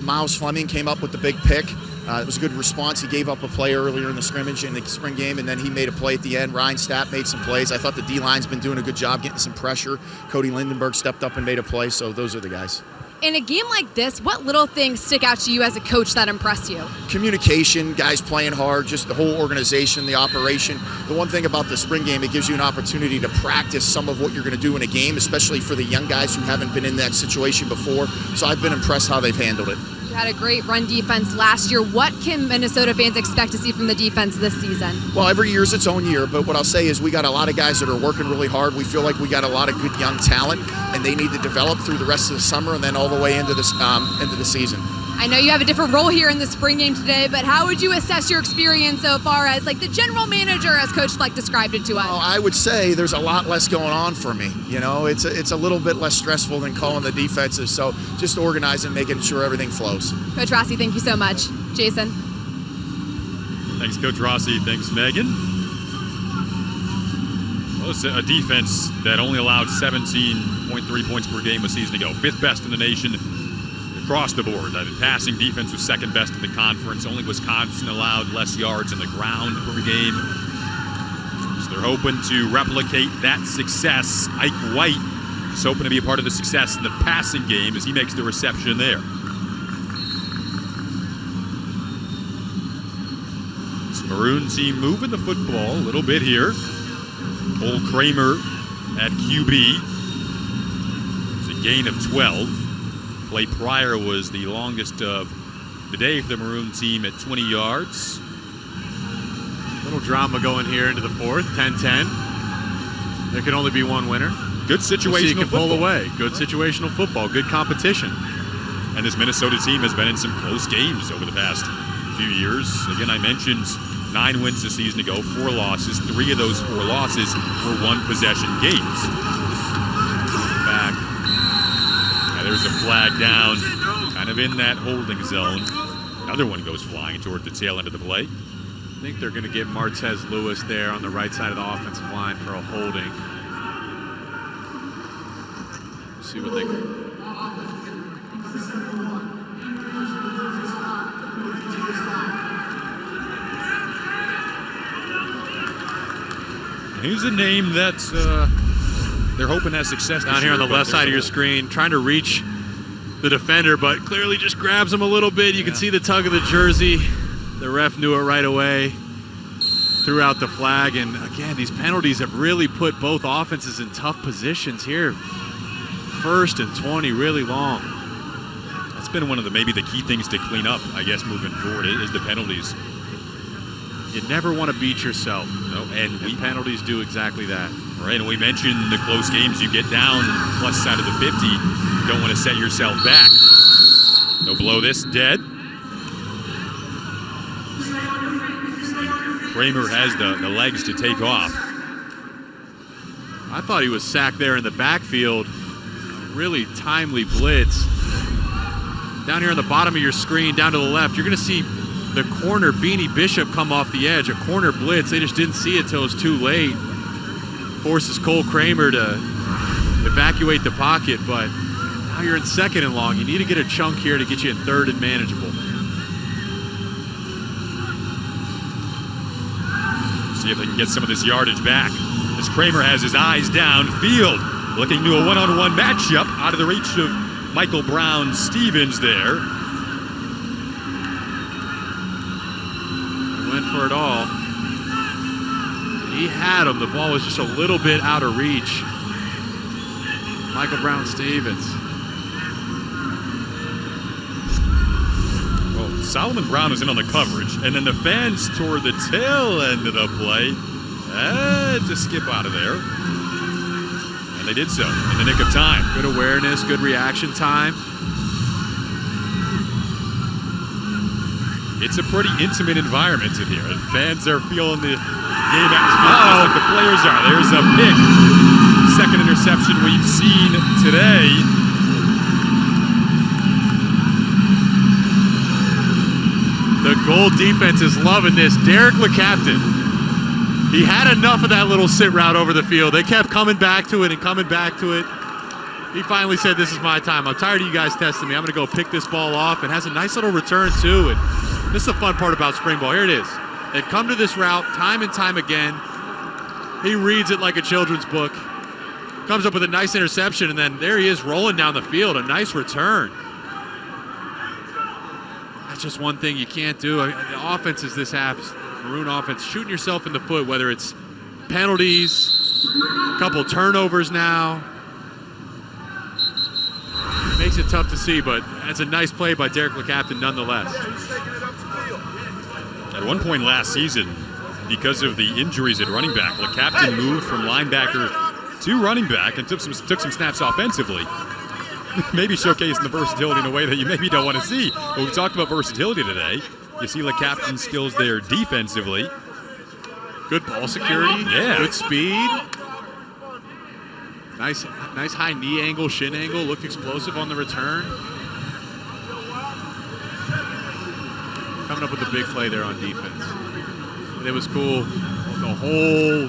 Miles Fleming came up with the big pick. It was a good response. He gave up a play earlier in the scrimmage in the spring game, and then he made a play at the end. Ryan Stapp made some plays. I thought the D-line's been doing a good job getting some pressure. Cody Lindenberg stepped up and made a play, so those are the guys. In a game like this, what little things stick out to you as a coach that impress you? Communication, guys playing hard, just the whole organization, the operation. The one thing about the spring game, it gives you an opportunity to practice some of what you're going to do in a game, especially for the young guys who haven't been in that situation before. So I've been impressed how they've handled it. You had a great run defense last year. What can Minnesota fans expect to see from the defense this season? Well, every year is its own year, but what I'll say is we got a lot of guys that are working really hard. We feel like we got a lot of good young talent, and they need to develop through the rest of the summer and then all the way into the season. I know you have a different role here in the spring game today, but how would you assess your experience so far as like the general manager, as Coach Fleck described it to us? Well, I would say there's a lot less going on for me. It's a little bit less stressful than calling the defenses. So just organizing, making sure everything flows. Coach Rossi, thank you so much. Jason. Thanks, Coach Rossi. Thanks, Megan. Well, it's a defense that only allowed 17.3 points per game a season ago. 5th best in the nation across the board. The passing defense was 2nd best in the conference. Only Wisconsin allowed less yards in the ground per game. So they're hoping to replicate that success. Ike White is hoping to be a part of the success in the passing game as he makes the reception there. This Maroon team moving the football a little bit here. Cole Kramer at QB. It's a gain of 12. Play prior was the longest of the day for the Maroon team at 20 yards. Little drama going here into the 4th, 10-10. There can only be one winner. Good situational football. Pull away. Good situational football. Good competition. And this Minnesota team has been in some close games over the past few years. Again, I mentioned 9 wins this season ago, 4 losses. 3 of those 4 losses were 1-possession games. Back. There's a flag down, kind of in that holding zone. Another one goes flying toward the tail end of the play. I think they're going to give Martez Lewis there on the right side of the offensive line for a holding. See what they can. Here's a name that they're hoping has success down here on the left side of your screen, trying to reach the defender, but clearly just grabs him a little bit. You can see the tug of the jersey. The ref knew it right away, threw out the flag, and again, these penalties have really put both offenses in tough positions here. 1st and 20, really long. That's been one of maybe the key things to clean up, I guess, moving forward is the penalties. You never want to beat yourself. No, and penalties do exactly that. Right, and we mentioned the close games. You get down plus side of the 50, you don't want to set yourself back. They'll blow this dead. Kramer has the legs to take off. I thought he was sacked there in the backfield. Really timely blitz. Down here on the bottom of your screen, down to the left, you're going to see the corner, Beanie Bishop, come off the edge. A corner blitz. They just didn't see it till it was too late. Forces Cole Kramer to evacuate the pocket, but now you're in 2nd and long. You need to get a chunk here to get you in 3rd and manageable. See if they can get some of this yardage back. As Kramer has his eyes downfield, looking to a one-on-one matchup out of the reach of Michael Brown-Stevens there. He went for it all. He had him. The ball was just a little bit out of reach. Michael Brown-Stevens. Well, Solomon Brown was in on the coverage, and then the fans toward the tail end of the play to skip out of there. And they did so in the nick of time. Good awareness, good reaction time. It's a pretty intimate environment in here, and fans are feeling the game atmosphere just like the players are. There's a pick. 2nd interception we've seen today. The goal defense is loving this. Derek LeCaptain. He had enough of that little sit route over the field. They kept coming back to it and coming back to it. He finally said, this is my time. I'm tired of you guys testing me. I'm going to go pick this ball off. And has a nice little return, too. And this is the fun part about spring ball. Here it is. They've come to this route time and time again. He reads it like a children's book. Comes up with a nice interception, and then there he is rolling down the field. A nice return. That's just one thing you can't do. The offense is this half. Maroon offense, shooting yourself in the foot, whether it's penalties, a couple turnovers now. It makes it tough to see, but that's a nice play by Derek LeCaptain nonetheless. At one point last season, because of the injuries at running back, LeCaptain moved from linebacker to running back and took some snaps offensively. Maybe showcasing the versatility in a way that you maybe don't want to see. But we talked about versatility today. You see LeCaptain's skills there defensively. Good ball security. Yeah. Good speed. Nice high knee angle, shin angle. Looked explosive on the return. Coming up with a big play there on defense. And it was cool. The whole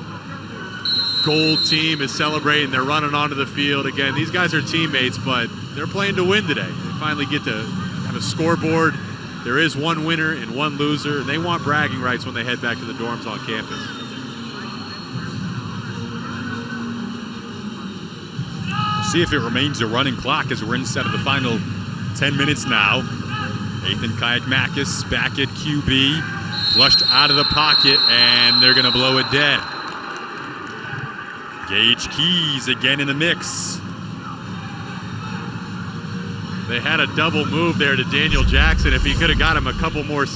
Gold team is celebrating. They're running onto the field. Again, these guys are teammates, but they're playing to win today. They finally get to have a scoreboard. There is one winner and one loser, and they want bragging rights when they head back to the dorms on campus. See if it remains a running clock as we're inside of the final 10 minutes now. Ethan Kayak-Makis back at QB, flushed out of the pocket, and they're going to blow it dead. Gage Keys again in the mix. They had a double move there to Daniel Jackson. If he could have got him a couple more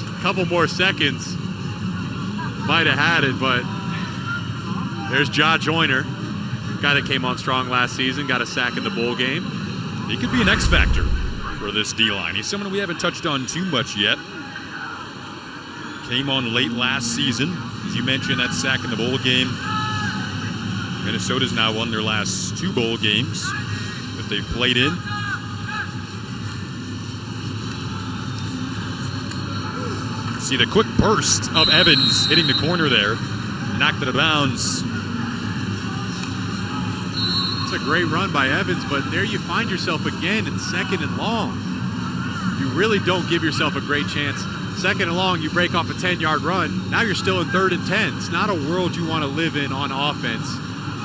seconds, might have had it, but there's Ja Joyner, guy that came on strong last season, got a sack in the bowl game. He could be an X factor for this D-line. He's someone we haven't touched on too much yet. Came on late last season. As you mentioned, that sack in the bowl game. Minnesota's now won their last 2 bowl games that they've played in. See the quick burst of Evans hitting the corner there. Knocked it out of bounds. It's a great run by Evans, but there you find yourself again in 2nd and long. You really don't give yourself a great chance. 2nd and long, you break off a 10-yard run. Now you're still in 3rd and 10. It's not a world you want to live in on offense.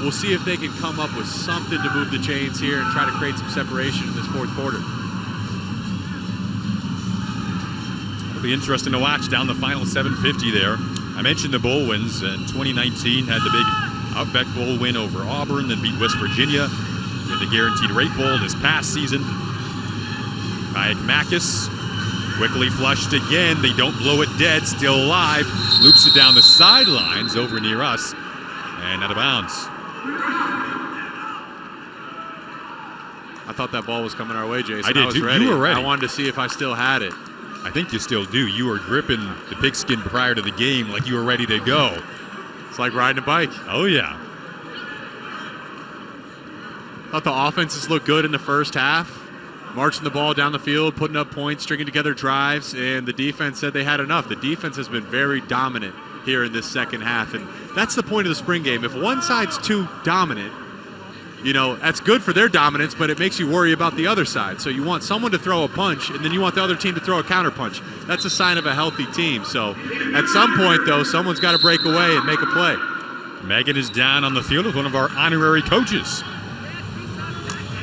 We'll see if they can come up with something to move the chains here and try to create some separation in this 4th quarter. Be interesting to watch down the final 750 there. I mentioned the bowl wins. In 2019, had the big Outback Bowl win over Auburn, then beat West Virginia in the Guaranteed Rate Bowl this past season. Kayak Makis quickly flushed again. They don't blow it dead, still alive. Loops it down the sidelines over near us and out of bounds. I thought that ball was coming our way, Jason. I did was too. ready. You were ready. I wanted to see if I still had it. I think you still do. You were gripping the pigskin prior to the game like you were ready to go. It's like riding a bike. Oh, yeah. Thought the offenses looked good in the first half. Marching the ball down the field, putting up points, stringing together drives, and the defense said they had enough. The defense has been very dominant here in this second half, and that's the point of the spring game. If one side's too dominant, you know, that's good for their dominance, but it makes you worry about the other side. So you want someone to throw a punch, and then you want the other team to throw a counter punch. That's a sign of a healthy team. So at some point, though, someone's got to break away and make a play. Megan is down on the field with one of our honorary coaches.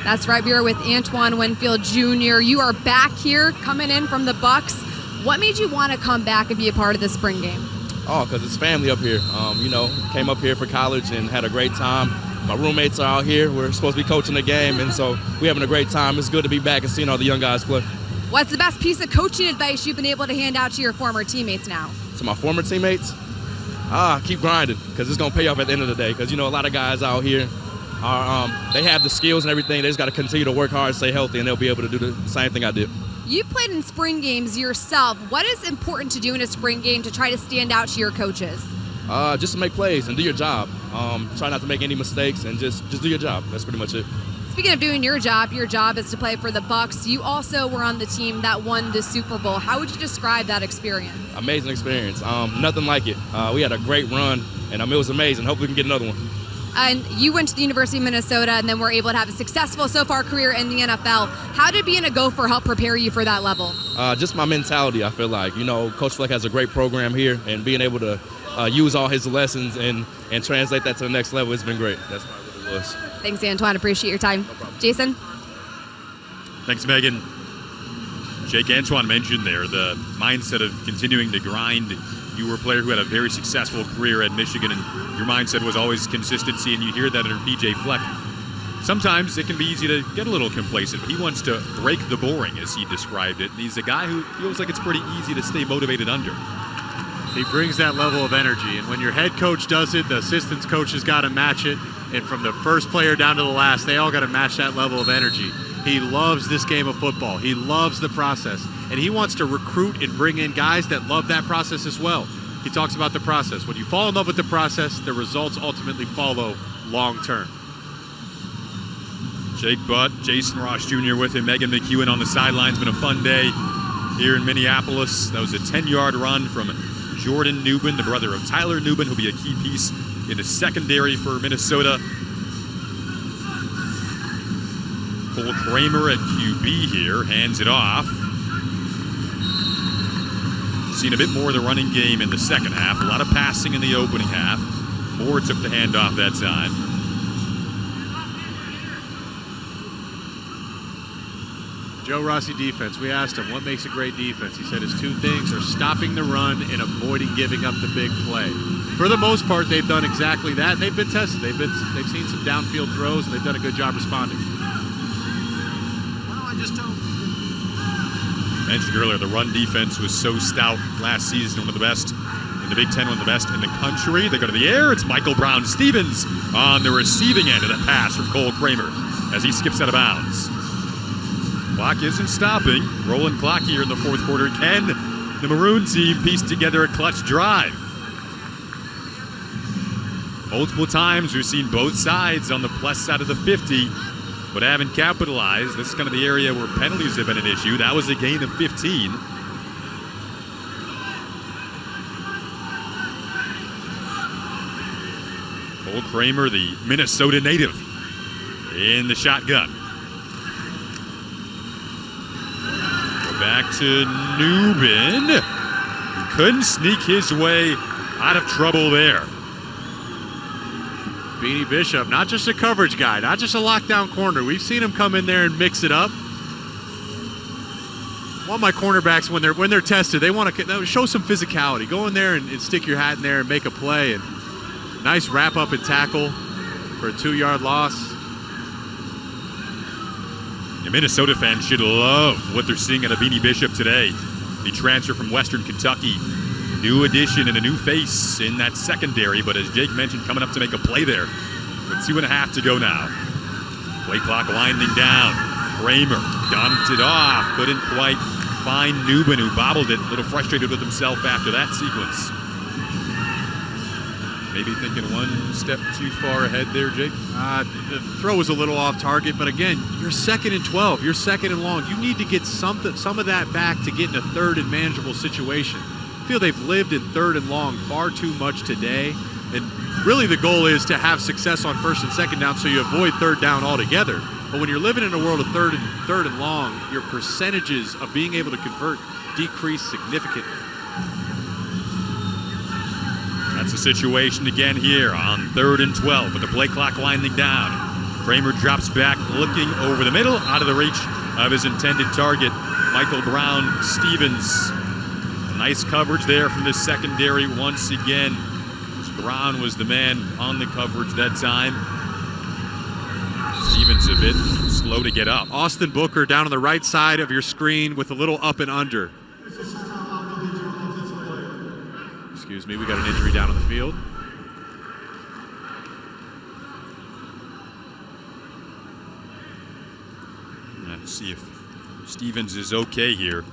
That's right. We are with Antoine Winfield Jr. You are back here, coming in from the Bucks. What made you want to come back and be a part of the spring game? Oh, because it's family up here. You know, came up here for college and had a great time. My roommates are out here. We're supposed to be coaching the game, and so we're having a great time. It's good to be back and seeing all the young guys play. What's the best piece of coaching advice you've been able to hand out to your former teammates now? To my former teammates, keep grinding, because it's going to pay off at the end of the day. Because, you know, a lot of guys out here, they have the skills and everything. They just got to continue to work hard, stay healthy, and they'll be able to do the same thing I did. You played in spring games yourself. What is important to do in a spring game to try to stand out to your coaches? Just to make plays and do your job. Try not to make any mistakes and just do your job. That's pretty much it. Speaking of doing your job is to play for the Bucks. You also were on the team that won the Super Bowl. How would you describe that experience? Amazing experience. Nothing like it. We had a great run, and it was amazing. Hopefully we can get another one. And you went to the University of Minnesota and then were able to have a successful so far career in the NFL. How did being a Gopher help prepare you for that level? Just my mentality, I feel like. You know, Coach Fleck has a great program here, and being able to use all his lessons and translate that to the next level, it's been great. That's what it was. Thanks, Antoine. Appreciate your time. No problem. Jason? Thanks, Megan. Jake, Antoine mentioned there the mindset of continuing to grind. You were a player who had a very successful career at Michigan, and your mindset was always consistency, and you hear that under PJ Fleck. Sometimes it can be easy to get a little complacent, but he wants to break the boring, as he described it. And he's a guy who feels like it's pretty easy to stay motivated under. He brings that level of energy, and when your head coach does it, the assistant coach has got to match it, and from the first player down to the last, they all got to match that level of energy. He loves this game of football. He loves the process, and he wants to recruit and bring in guys that love that process as well. He talks about the process. When you fall in love with the process, the results ultimately follow long term. Jake Butt, Jason Ross Jr. with him, Megan McEwen on the sidelines. Been a fun day here in Minneapolis. That was a 10-yard run from Jordan Nubin, the brother of Tyler Nubin, who'll be a key piece in the secondary for Minnesota. Cole Kramer at QB here, hands it off. Seen a bit more of the running game in the second half. A lot of passing in the opening half. Moore took the handoff that time. Joe Rossi defense. We asked him what makes a great defense. He said his two things are stopping the run and avoiding giving up the big play. For the most part, they've done exactly that. They've been tested. They've seen some downfield throws, and they've done a good job responding. Mentioned earlier, the run defense was so stout last season, one of the best in the Big Ten, one of the best in the country. They go to the air. It's Michael Brown-Stevens on the receiving end of that pass from Cole Kramer as he skips out of bounds. Clock isn't stopping. Rolling clock here in the fourth quarter. Can the Maroon team piece together a clutch drive? Multiple times we've seen both sides on the plus side of the 50, but haven't capitalized. This is kind of the area where penalties have been an issue. That was a gain of 15. Cole Kramer, the Minnesota native, in the shotgun. Go back to Nubin. He couldn't sneak his way out of trouble there. Beanie Bishop, not just a coverage guy, not just a lockdown corner. We've seen him come in there and mix it up. want my cornerbacks when they're tested, they want to show some physicality. Go in there and stick your hat in there and make a play. And nice wrap up and tackle for a 2-yard loss. The Minnesota fans should love what they're seeing out of Beanie Bishop today. The transfer from Western Kentucky. New addition and a new face in that secondary, but as Jake mentioned, coming up to make a play there with 2.5 to go now. Play clock winding down. Kramer dumped it off, couldn't quite find Nubin, who bobbled it, a little frustrated with himself after that sequence. Maybe thinking one step too far ahead there, Jake? The throw was a little off target, but again, you're 2nd and 12, you're 2nd and long. You need to get some of that back to get in a 3rd and manageable situation. I feel they've lived in 3rd and long far too much today, and really the goal is to have success on 1st and 2nd down so you avoid 3rd down altogether. But when you're living in a world of 3rd and long, your percentages of being able to convert decrease significantly. That's the situation again here on 3rd and 12 with the play clock winding down. Kramer drops back, looking over the middle, out of the reach of his intended target, Michael Brown-Stevens. Nice coverage there from the secondary once again. Brown was the man on the coverage that time. Stevens a bit slow to get up. Austin Booker down on the right side of your screen with a little up and under. Excuse me, we got an injury down on the field. Let's see if Stevens is okay here.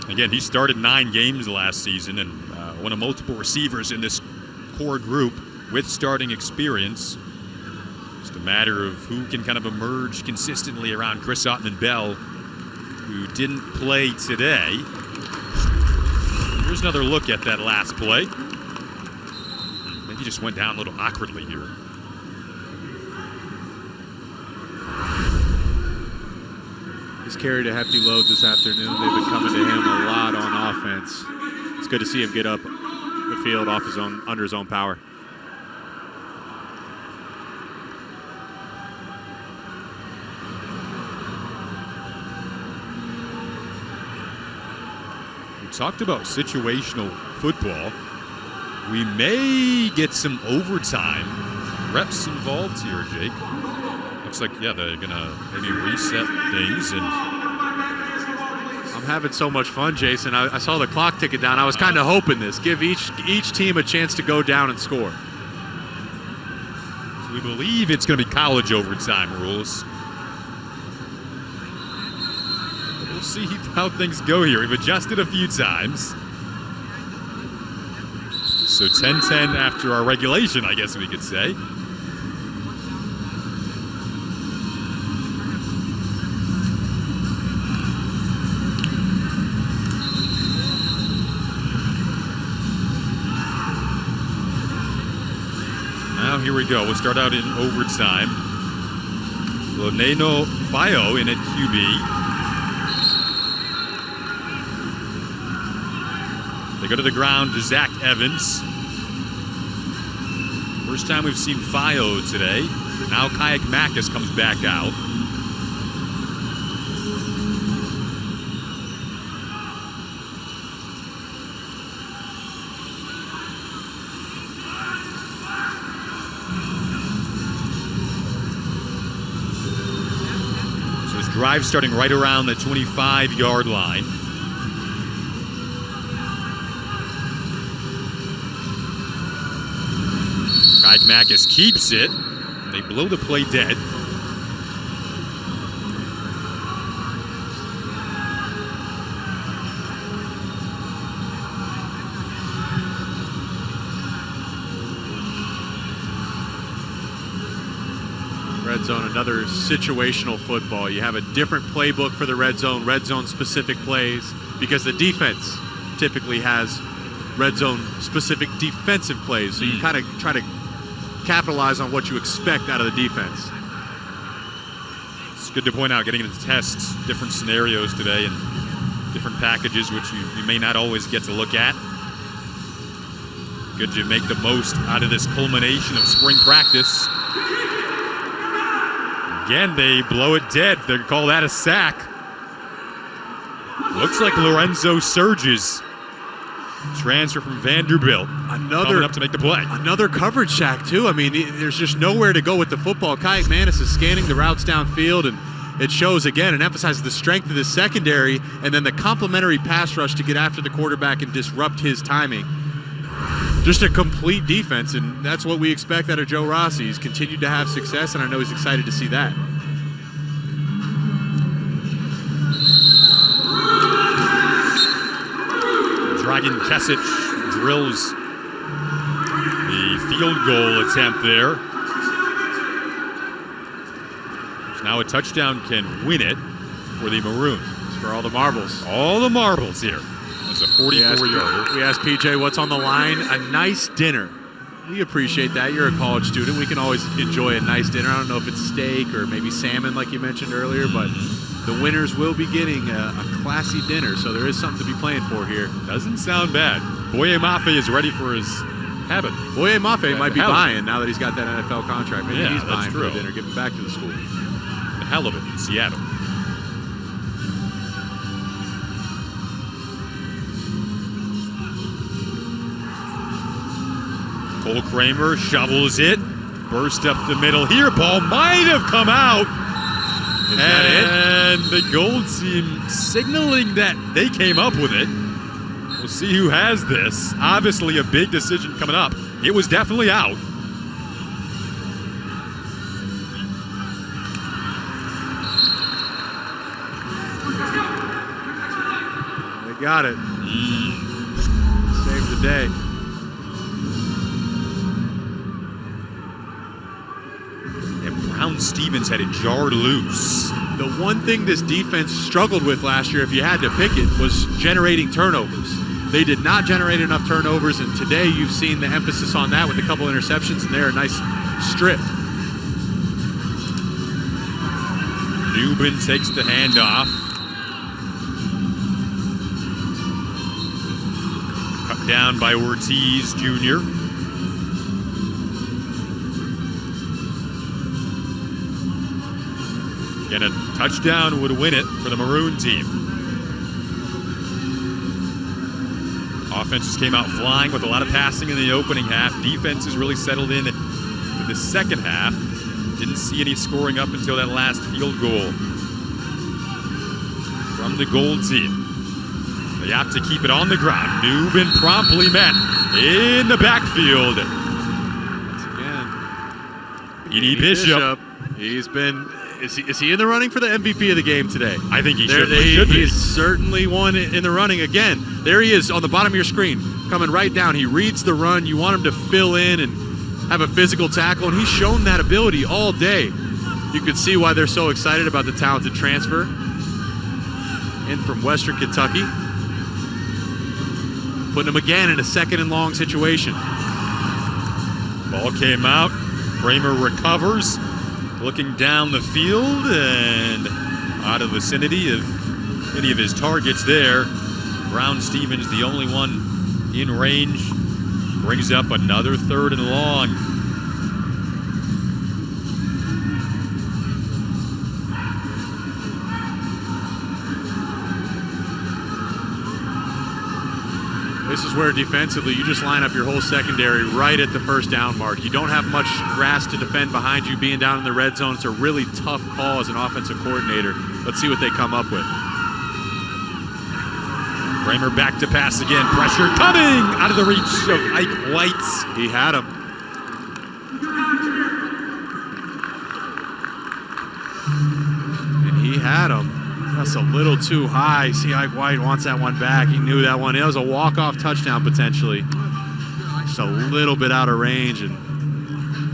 Again, he started 9 games last season and one of multiple receivers in this core group with starting experience. Just a matter of who can kind of emerge consistently around Chris Otton and Bell, who didn't play today. Here's another look at that last play. Maybe just went down a little awkwardly here. He's carried a hefty load this afternoon. They've been coming to him a lot on offense. It's good to see him get up the field under his own power. Talked about situational football. We may get some overtime reps involved here, Jake. Looks like, yeah, they're gonna maybe reset things. And I'm having so much fun, Jason. I saw the clock ticking down. I was kind of hoping this. Give each team a chance to go down and score. So we believe it's gonna be college overtime rules. We'll see how things go here. We've adjusted a few times. So 10-10 after our regulation, I guess we could say. Now here we go. We'll start out in overtime. Loneno Fayo in at QB. They go to the ground to Zach Evans. First time we've seen Fayo today. Now Kayak Makis comes back out. So his drive starting right around the 25-yard line. Kayak Makis keeps it. They blow the play dead. Red zone, another situational football. You have a different playbook for the red zone specific plays, because the defense typically has red zone specific defensive plays. So you kind of try to capitalize on what you expect out of the defense. It's good to point out, getting to test different scenarios today and different packages, which you may not always get to look at. Good to make the most out of this culmination of spring practice. Again, they blow it dead. They call that a sack. Looks like Lorenzo Surges, transfer from Vanderbilt, coming up to make the play. Another coverage shack, too. I mean, there's just nowhere to go with the football. Kayak Manis is scanning the routes downfield, and it shows again and emphasizes the strength of the secondary and then the complementary pass rush to get after the quarterback and disrupt his timing. Just a complete defense, and that's what we expect out of Joe Rossi. He's continued to have success, and I know he's excited to see that. Dragan Kesic drills the field goal attempt there. There's now a touchdown can win it for the Maroons. For all the marbles. All the marbles here. It's a 44-yarder. We asked PJ what's on the line. A nice dinner. We appreciate that. You're a college student. We can always enjoy a nice dinner. I don't know if it's steak or maybe salmon like you mentioned earlier, but the winners will be getting a classy dinner, so there is something to be playing for here. Doesn't sound bad. Boye Mafe is ready for his habit. Boye Mafe might be buying now that he's got that NFL contract. Maybe he's buying true. for the dinner, giving back to the school. The halibut in Seattle. Cole Kramer shovels it, burst up the middle here. Ball might have come out. Is that and the Gold team signaling that they came up with it. We'll see who has this. Obviously a big decision coming up. It was definitely out. They got it. Saved the day. Brown Stevens had it jarred loose. The one thing this defense struggled with last year, if you had to pick it, was generating turnovers. They did not generate enough turnovers, and today you've seen the emphasis on that with a couple interceptions, and they're a nice strip. Nubin takes the handoff. Cut down by Ortiz Jr. And a touchdown would win it for the Maroon team. Offenses came out flying with a lot of passing in the opening half. Defense has really settled in for the second half. Didn't see any scoring up until that last field goal from the Gold team. They opt to keep it on the ground. Nubin promptly met in the backfield. Once again, Edie Bishop. He's been... Is he in the running for the MVP of the game today? I think he should be. He's certainly one in the running. Again, there he is on the bottom of your screen, coming right down. He reads the run. You want him to fill in and have a physical tackle, and he's shown that ability all day. You can see why they're so excited about the talented transfer in from Western Kentucky. Putting him again in a second and long situation. Ball came out. Kramer recovers. Looking down the field and out of the vicinity of any of his targets there. Brown Stevens, the only one in range, brings up another 3rd and long. This is where defensively you just line up your whole secondary right at the first down mark. You don't have much grass to defend behind you being down in the red zone. It's a really tough call as an offensive coordinator. Let's see what they come up with. Kramer back to pass again. Pressure coming out of the reach of Ike White. He had him. And he had him. That's a little too high. See, Ike White wants that one back. He knew that one. It was a walk-off touchdown potentially. Just a little bit out of range, and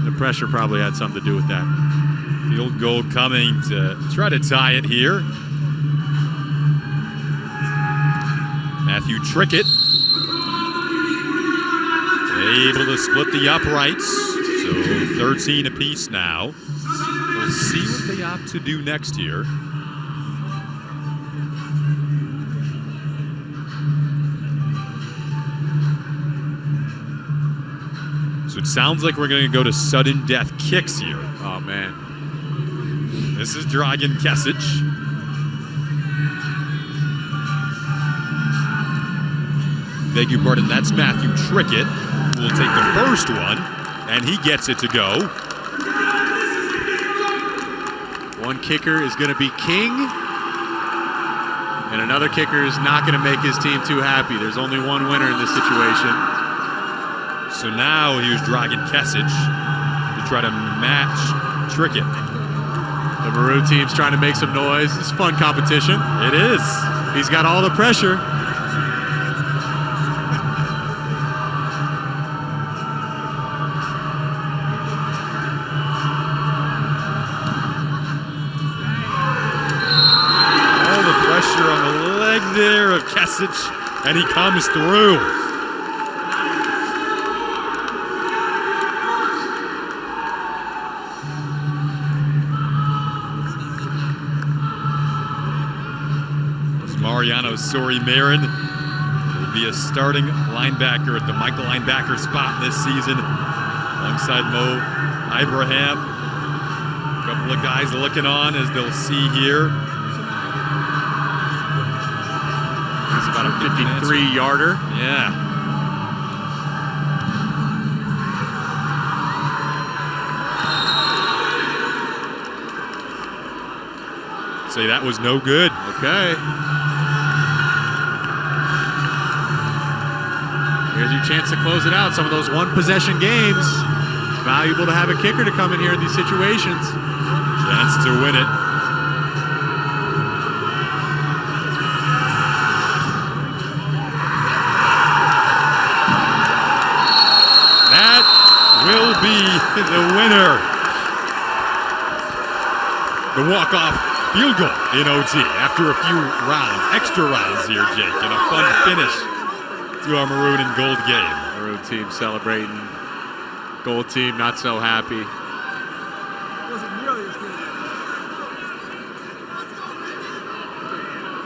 the pressure probably had something to do with that. Field goal coming to try to tie it here. Matthew Trickett able to split the uprights. So 13 apiece now. We'll see what they opt to do next here. So it sounds like we're going to go to sudden death kicks here. Oh, man. This is Dragan Kesic. beg your pardon, that's Matthew Trickett, who will take the first one, and he gets it to go. One kicker is going to be King, and another kicker is not going to make his team too happy. There's only one winner in this situation. So now here's Dragan Kesic to try to match Trickett. The Maroon team's trying to make some noise. It's fun competition. It is. He's got all the pressure. All the pressure on the leg there of Kesic, and he comes through. Mariano Sori-Marin will be a starting linebacker at the Michael linebacker spot this season alongside Moe Abraham. A couple of guys looking on, as they'll see here. It's about a 53-yarder. Yeah. Say that was no good. Okay. Here's your chance to close it out. Some of those one-possession games, it's valuable to have a kicker to come in here in these situations. Chance to win it. That will be the winner. The walk-off field goal in OT after a few rounds, extra rounds here, Jake, and a fun finish to our Maroon and Gold game. Maroon team celebrating. Gold team not so happy.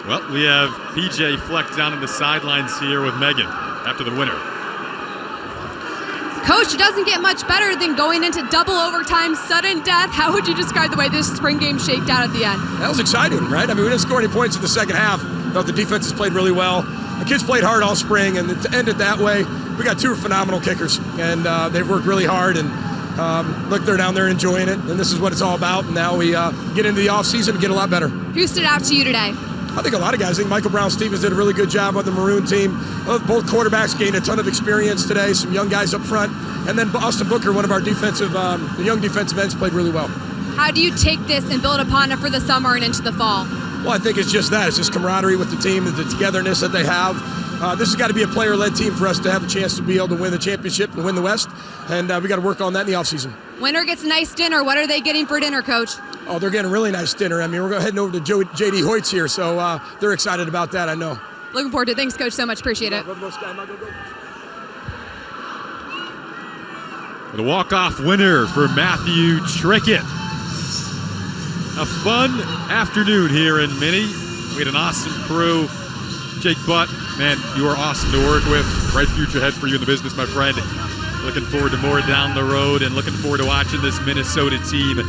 Well, we have PJ Fleck down in the sidelines here with Megan after the winner. Coach, it doesn't get much better than going into double overtime, sudden death. How would you describe the way this spring game shaked out at the end? That was exciting, right? I mean, we didn't score any points in the second half. Thought the defense has played really well. The kids played hard all spring, and to end it that way, we got two phenomenal kickers, and they've worked really hard. And look, they're down there enjoying it, and this is what it's all about. And now we get into the offseason and get a lot better. Who stood out to you today? I think a lot of guys. I think Michael Brown-Stevens did a really good job on the Maroon team. Both quarterbacks gained a ton of experience today, some young guys up front. And then Austin Booker, one of our defensive, the young defensive ends, played really well. How do you take this and build upon it for the summer and into the fall? Well, I think it's just that. It's just camaraderie with the team, the togetherness that they have. This has got to be a player-led team for us to have a chance to be able to win the championship and win the West. And we got to work on that in the offseason. Winner gets a nice dinner. What are they getting for dinner, Coach? Oh, they're getting a really nice dinner. I mean, we're heading over to J.D. Hoyt's here, so they're excited about that, I know. Looking forward to it. Thanks, Coach, so much. Appreciate it. The walk-off winner for Matthew Trickett. A fun afternoon here in Minnie. We had an awesome crew. Jake Butt, man, you are awesome to work with. Bright future ahead for you in the business, my friend. Looking forward to more down the road and looking forward to watching this Minnesota team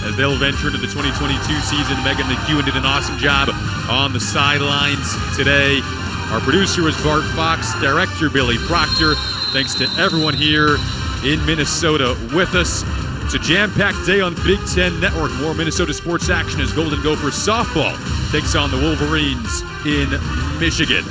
as they'll venture into the 2022 season. Megan McEwen did an awesome job on the sidelines today. Our producer was Bart Fox, director Billy Proctor. Thanks to everyone here in Minnesota with us. It's a jam-packed day on Big Ten Network. More Minnesota sports action as Golden Gophers softball takes on the Wolverines in Michigan.